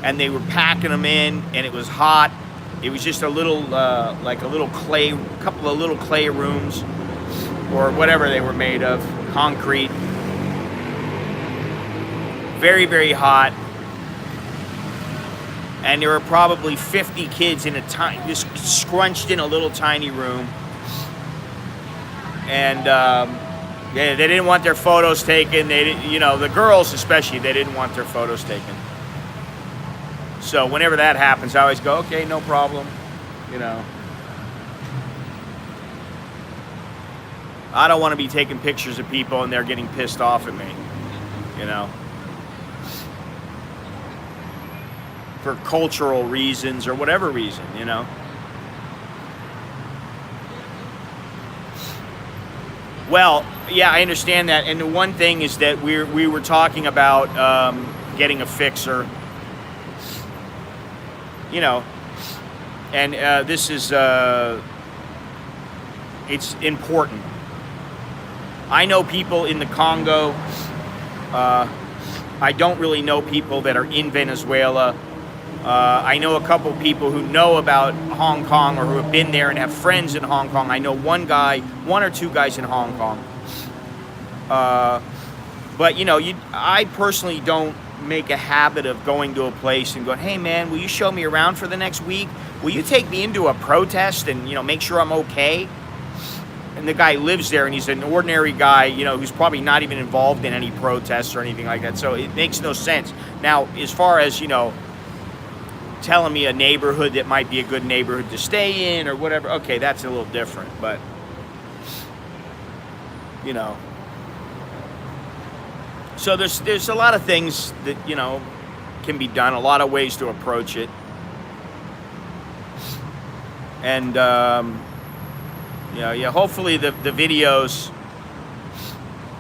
and they were packing them in, and it was hot. It was just a little, like a little clay, couple of little clay rooms, or whatever they were made of, concrete. Very, very hot. And there were probably 50 kids in just scrunched in a little tiny room. And they didn't want their photos taken. They didn't, you know, the girls especially, they didn't want their photos taken. So whenever that happens, I always go, okay, no problem, you know. I don't want to be taking pictures of people and they're getting pissed off at me, you know. For cultural reasons or whatever reason, you know. Well, yeah, I understand that. And the one thing is that we were talking about getting a fixer, you know, and this is, it's important. I know people in the Congo. I don't really know people that are in Venezuela. I know a couple people who know about Hong Kong or who have been there and have friends in Hong Kong. I know one or two guys in Hong Kong. But, you know, I personally don't make a habit of going to a place and going, hey, man, will you show me around for the next week? Will you take me into a protest and, you know, make sure I'm okay? And the guy lives there, and he's an ordinary guy, you know, who's probably not even involved in any protests or anything like that. So it makes no sense. Now, as far as, you know, telling me a neighborhood that might be a good neighborhood to stay in or whatever, okay, that's a little different, but, you know. So there's a lot of things that, you know, can be done, a lot of ways to approach it. And, yeah, hopefully the videos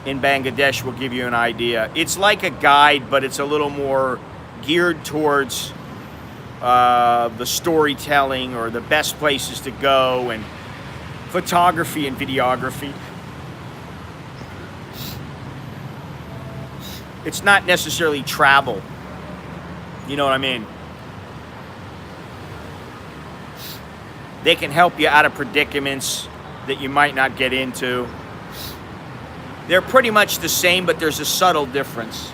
in Bangladesh will give you an idea. It's like a guide, but it's a little more geared towards the storytelling or the best places to go and photography and videography. It's not necessarily travel. You know what I mean? They can help you out of predicaments that you might not get into. They're pretty much the same, but there's a subtle difference.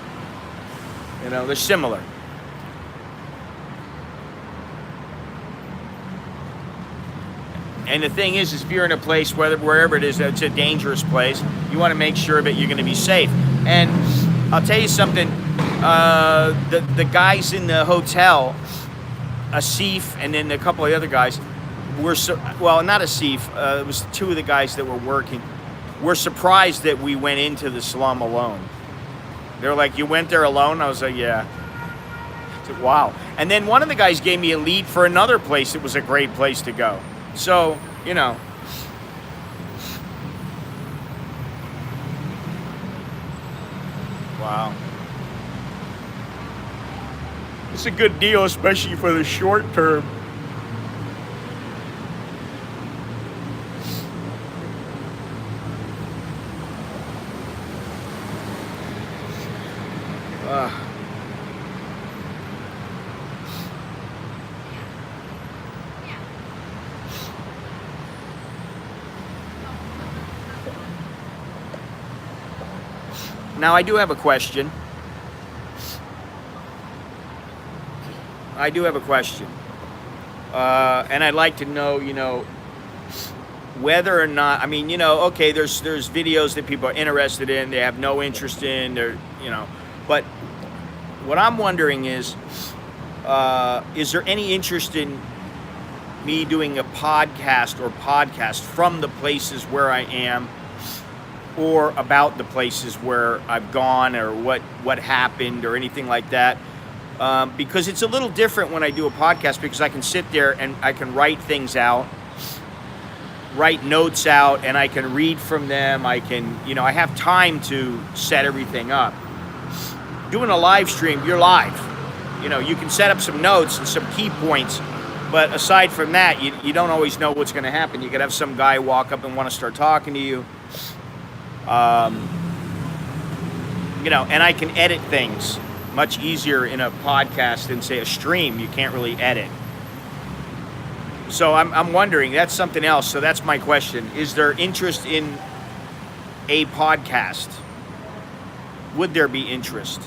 You know, they're similar. And the thing is if you're in a place, wherever it is, it's a dangerous place, you want to make sure that you're going to be safe. And I'll tell you something, the guys in the hotel, Asif and then a couple of other guys, well, not Asif. It was two of the guys that were working. We're surprised that we went into the slum alone. They're like, "You went there alone?" I was like, "Yeah." I said, "Wow." And then one of the guys gave me a lead for another place that was a great place to go. So, you know. Wow. It's a good deal, especially for the short term. Now, I do have a question. And I'd like to know, whether or not, I mean, okay, there's videos that people are interested in, they have no interest in, but what I'm wondering is there any interest in me doing a podcast from the places where I am, or about the places where I've gone, or what happened, or anything like that? Because it's a little different when I do a podcast, because I can sit there and I can write things out, write notes out, and I can read from them. I can, I have time to set everything up. Doing a live stream, you're live. You can set up some notes and some key points, but aside from that, you don't always know what's going to happen. You could have some guy walk up and want to start talking to you. And I can edit things much easier in a podcast than, say, a stream. You can't really edit. So I'm wondering, that's something else. So that's my question. Is there interest in a podcast? Would there be interest?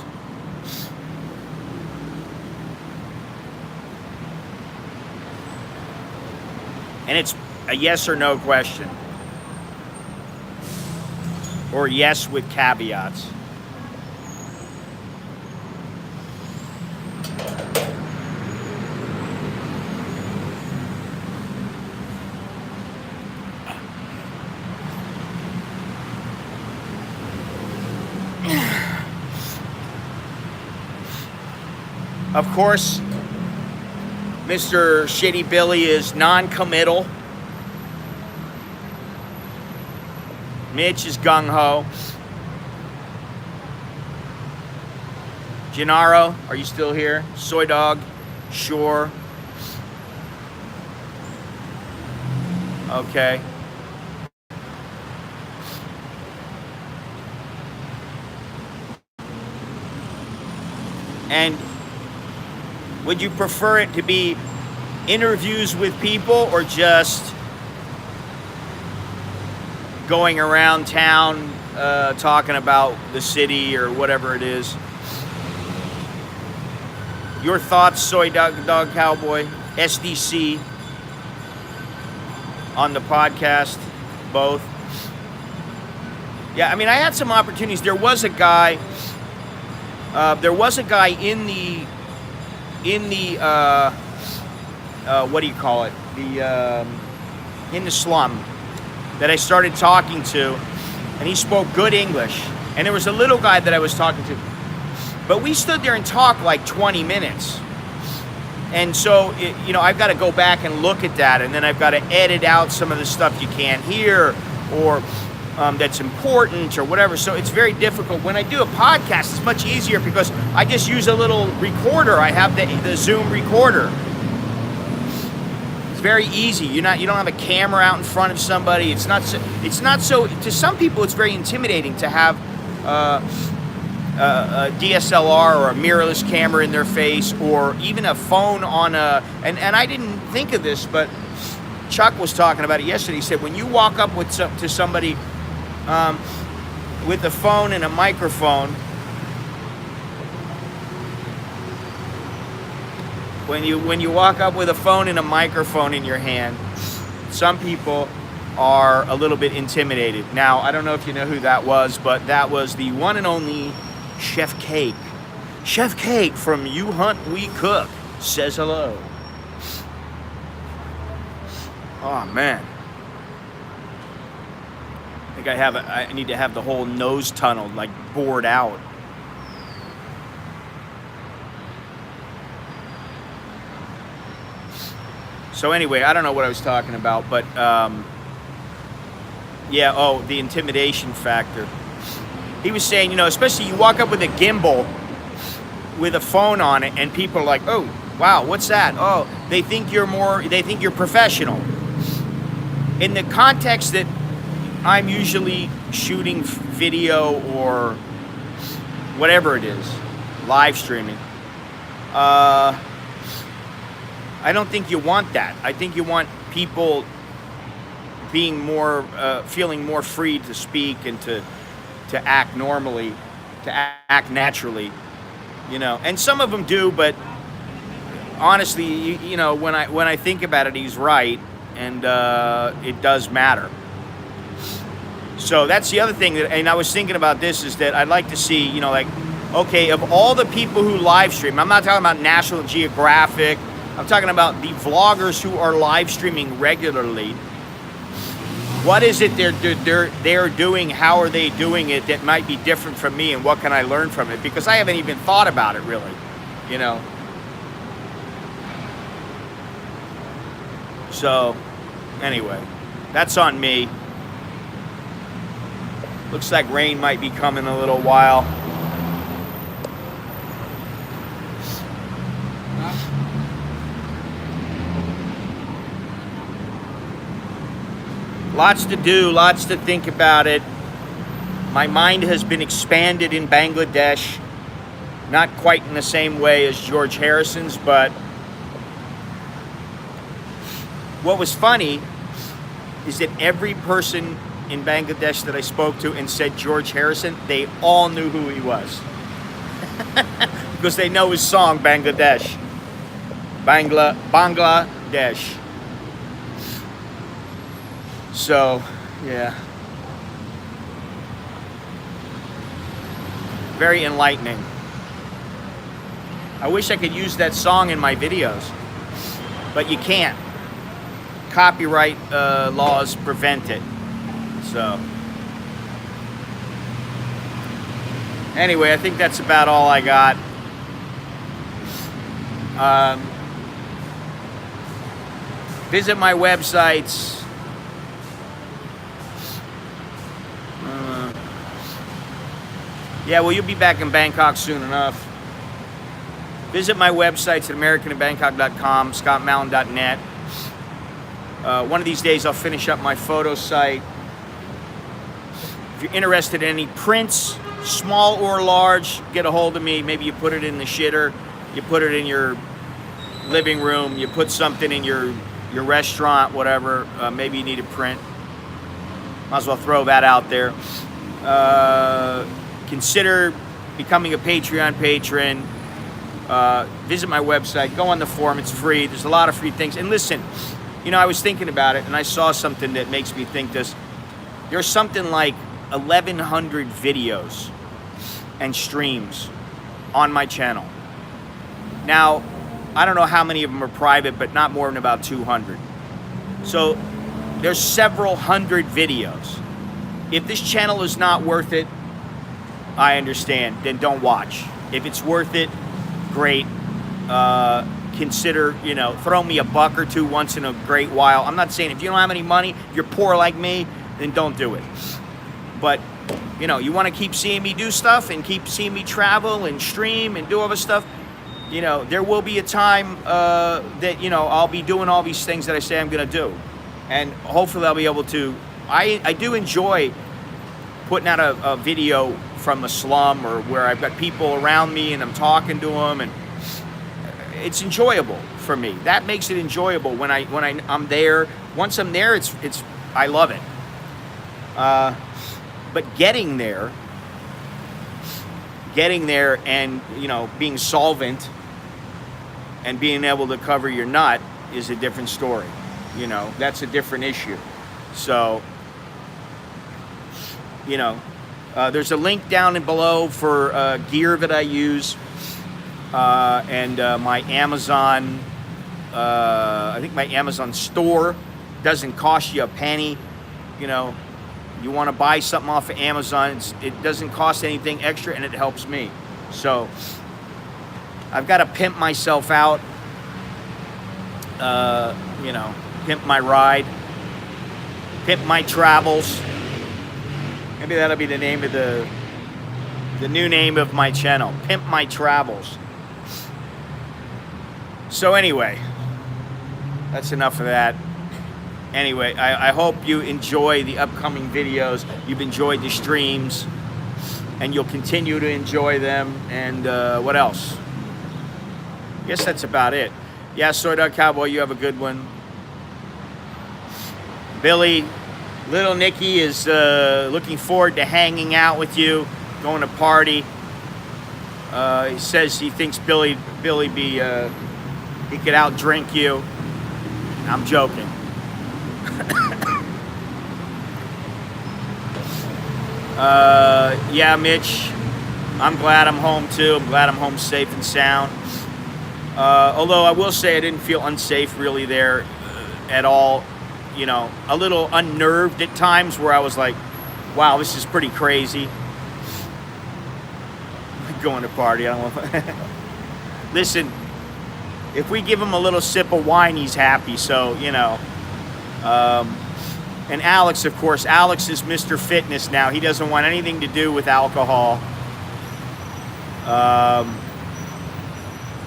And it's a yes or no question. Or yes with caveats. Of course, Mr. Shitty Billy is non-committal. Mitch is gung-ho. Gennaro, are you still here? Soy Dog, sure. Okay. And would you prefer it to be interviews with people, or just going around town talking about the city or whatever it is? Your thoughts, Soy Dog Cowboy, SDC, on the podcast, both. Yeah, I mean, I had some opportunities. There was a guy in the what do you call it? In the slum that I started talking to, and he spoke good English. And there was a little guy that I was talking to, but we stood there and talked like 20 minutes. And so, I've got to go back and look at that, and then I've got to edit out some of the stuff you can't hear, or that's important, or whatever. So it's very difficult. When I do a podcast, it's much easier because I just use a little recorder. I have the Zoom recorder. It's very easy. You don't have a camera out in front of somebody. It's not so. To some people, it's very intimidating to have a DSLR or a mirrorless camera in their face, or even a phone on a. And I didn't think of this, but Chuck was talking about it yesterday. He said when you walk up to somebody with a phone and a microphone, when you walk up with a phone and a microphone in your hand, some people are a little bit intimidated. Now, I don't know if you know who that was, but that was the one and only Chef Cake. Chef Cake from You Hunt, We Cook says hello. Oh man. I think I need to have the whole nose tunnel like bored out. So anyway, I don't know what I was talking about, but yeah, oh, the intimidation factor. He was saying, you know, especially you walk up with a gimbal with a phone on it and people are like, oh, wow, what's that? Oh, they think you're professional. In the context that I'm usually shooting video or whatever it is, live streaming, I don't think you want that. I think you want people being more, feeling more free to speak and to act normally, to act naturally, you know. And some of them do, but honestly, you know, when I think about it, he's right, and it does matter. So that's the other thing, and I was thinking about this, is that I'd like to see, you know, like, okay, of all the people who live stream, I'm not talking about National Geographic, I'm talking about the vloggers who are live streaming regularly. What is it they're doing? How are they doing it that might be different from me, and what can I learn from it? Because I haven't even thought about it really, you know. So, anyway, that's on me. Looks like rain might be coming in a little while. Lots to do, lots to think about it. My mind has been expanded in Bangladesh. Not quite in the same way as George Harrison's, but what was funny is that every person in Bangladesh that I spoke to and said George Harrison, they all knew who he was. Because they know his song, Bangladesh. Bangladesh. So, yeah. Very enlightening. I wish I could use that song in my videos, but you can't. Copyright laws prevent it. So, anyway, I think that's about all I got. Visit my websites. Yeah, well, you'll be back in Bangkok soon enough. Visit my websites at americaninbangkok.com, scottmountain.net. One of these days, I'll finish up my photo site. If you're interested in any prints, small or large, get a hold of me. Maybe you put it in the shitter, you put it in your living room, you put something in your restaurant, whatever. Maybe you need a print. Might as well throw that out there. Consider becoming a Patreon patron. Visit my website. Go on the forum. It's free. There's a lot of free things. And listen, you know, I was thinking about it, and I saw something that makes me think this. There's something like 1,100 videos and streams on my channel. Now, I don't know how many of them are private, but not more than about 200. So there's several hundred videos. If this channel is not worth it, I understand, then don't watch. If it's worth it, great. Consider, you know, throw me $1 or $2 once in a great while. I'm not saying if you don't have any money, if you're poor like me, then don't do it. But, you know, you want to keep seeing me do stuff and keep seeing me travel and stream and do all this stuff, you know, there will be a time that, you know, I'll be doing all these things that I say I'm going to do. And hopefully I'll be able to. I do enjoy putting out a video from a slum or where I've got people around me and I'm talking to them, and it's enjoyable for me. That makes it enjoyable when I'm there. Once I'm there, it's I love it. But getting there and, you know, being solvent and being able to cover your nut is a different story. You know, that's a different issue. So, you know, there's a link down and below for gear that I use, and my Amazon, I think my Amazon store Doesn't cost you a penny. You know, you want to buy something off of Amazon, it doesn't cost anything extra, and it helps me. So I've got to pimp myself out, you know, pimp my ride, pimp my travels. Maybe that'll be the name of the new name of my channel, Pimp My Travels. So anyway, that's enough of that. Anyway, I hope you enjoy the upcoming videos. You've enjoyed the streams, and you'll continue to enjoy them. And what else? I guess that's about it. Yeah, Soy Dog Cowboy, you have a good one. Billy, little Nicky is looking forward to hanging out with you, going to party. He says he thinks Billy he could outdrink you. I'm joking. Yeah, Mitch, I'm glad I'm home too. I'm glad I'm home safe and sound. Although I will say I didn't feel unsafe really there at all. You know, a little unnerved at times where I was like, wow, this is pretty crazy. Going to party, I don't know. Listen, if we give him a little sip of wine, he's happy. So, you know. And Alex, of course, Alex is Mr. Fitness now. He doesn't want anything to do with alcohol.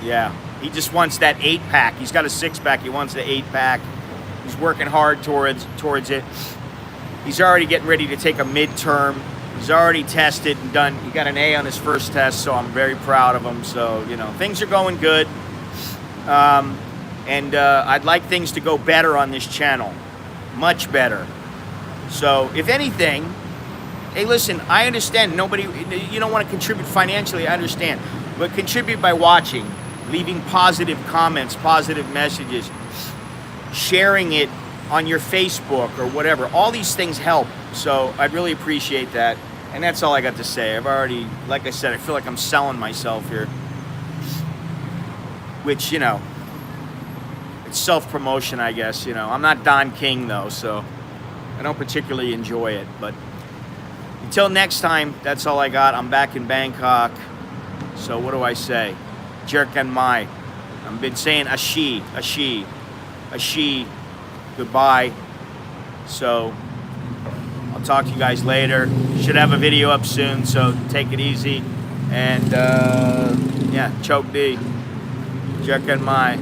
Yeah, he just wants that 8-pack. He's got a 6-pack. He wants the 8-pack. He's working hard towards it. He's already getting ready to take a midterm. He's already tested and done. He got an A on his first test, so I'm very proud of him. So, you know, things are going good. And I'd like things to go better on this channel. Much better. So, if anything, hey, listen, I understand you don't want to contribute financially, I understand. But contribute by watching, leaving positive comments, positive messages, sharing it on your Facebook or whatever. All these things help. So, I'd really appreciate that. And that's all I got to say. I've already, like I said, I feel like I'm selling myself here. Which, you know, it's self-promotion, I guess. You know, I'm not Don King, though, so I don't particularly enjoy it. But until next time, that's all I got. I'm back in Bangkok. So what do I say? Jerk and Mai. I've been saying ashi, goodbye. So I'll talk to you guys later. Should have a video up soon, so take it easy. And yeah, choke D. Jerk and Mai.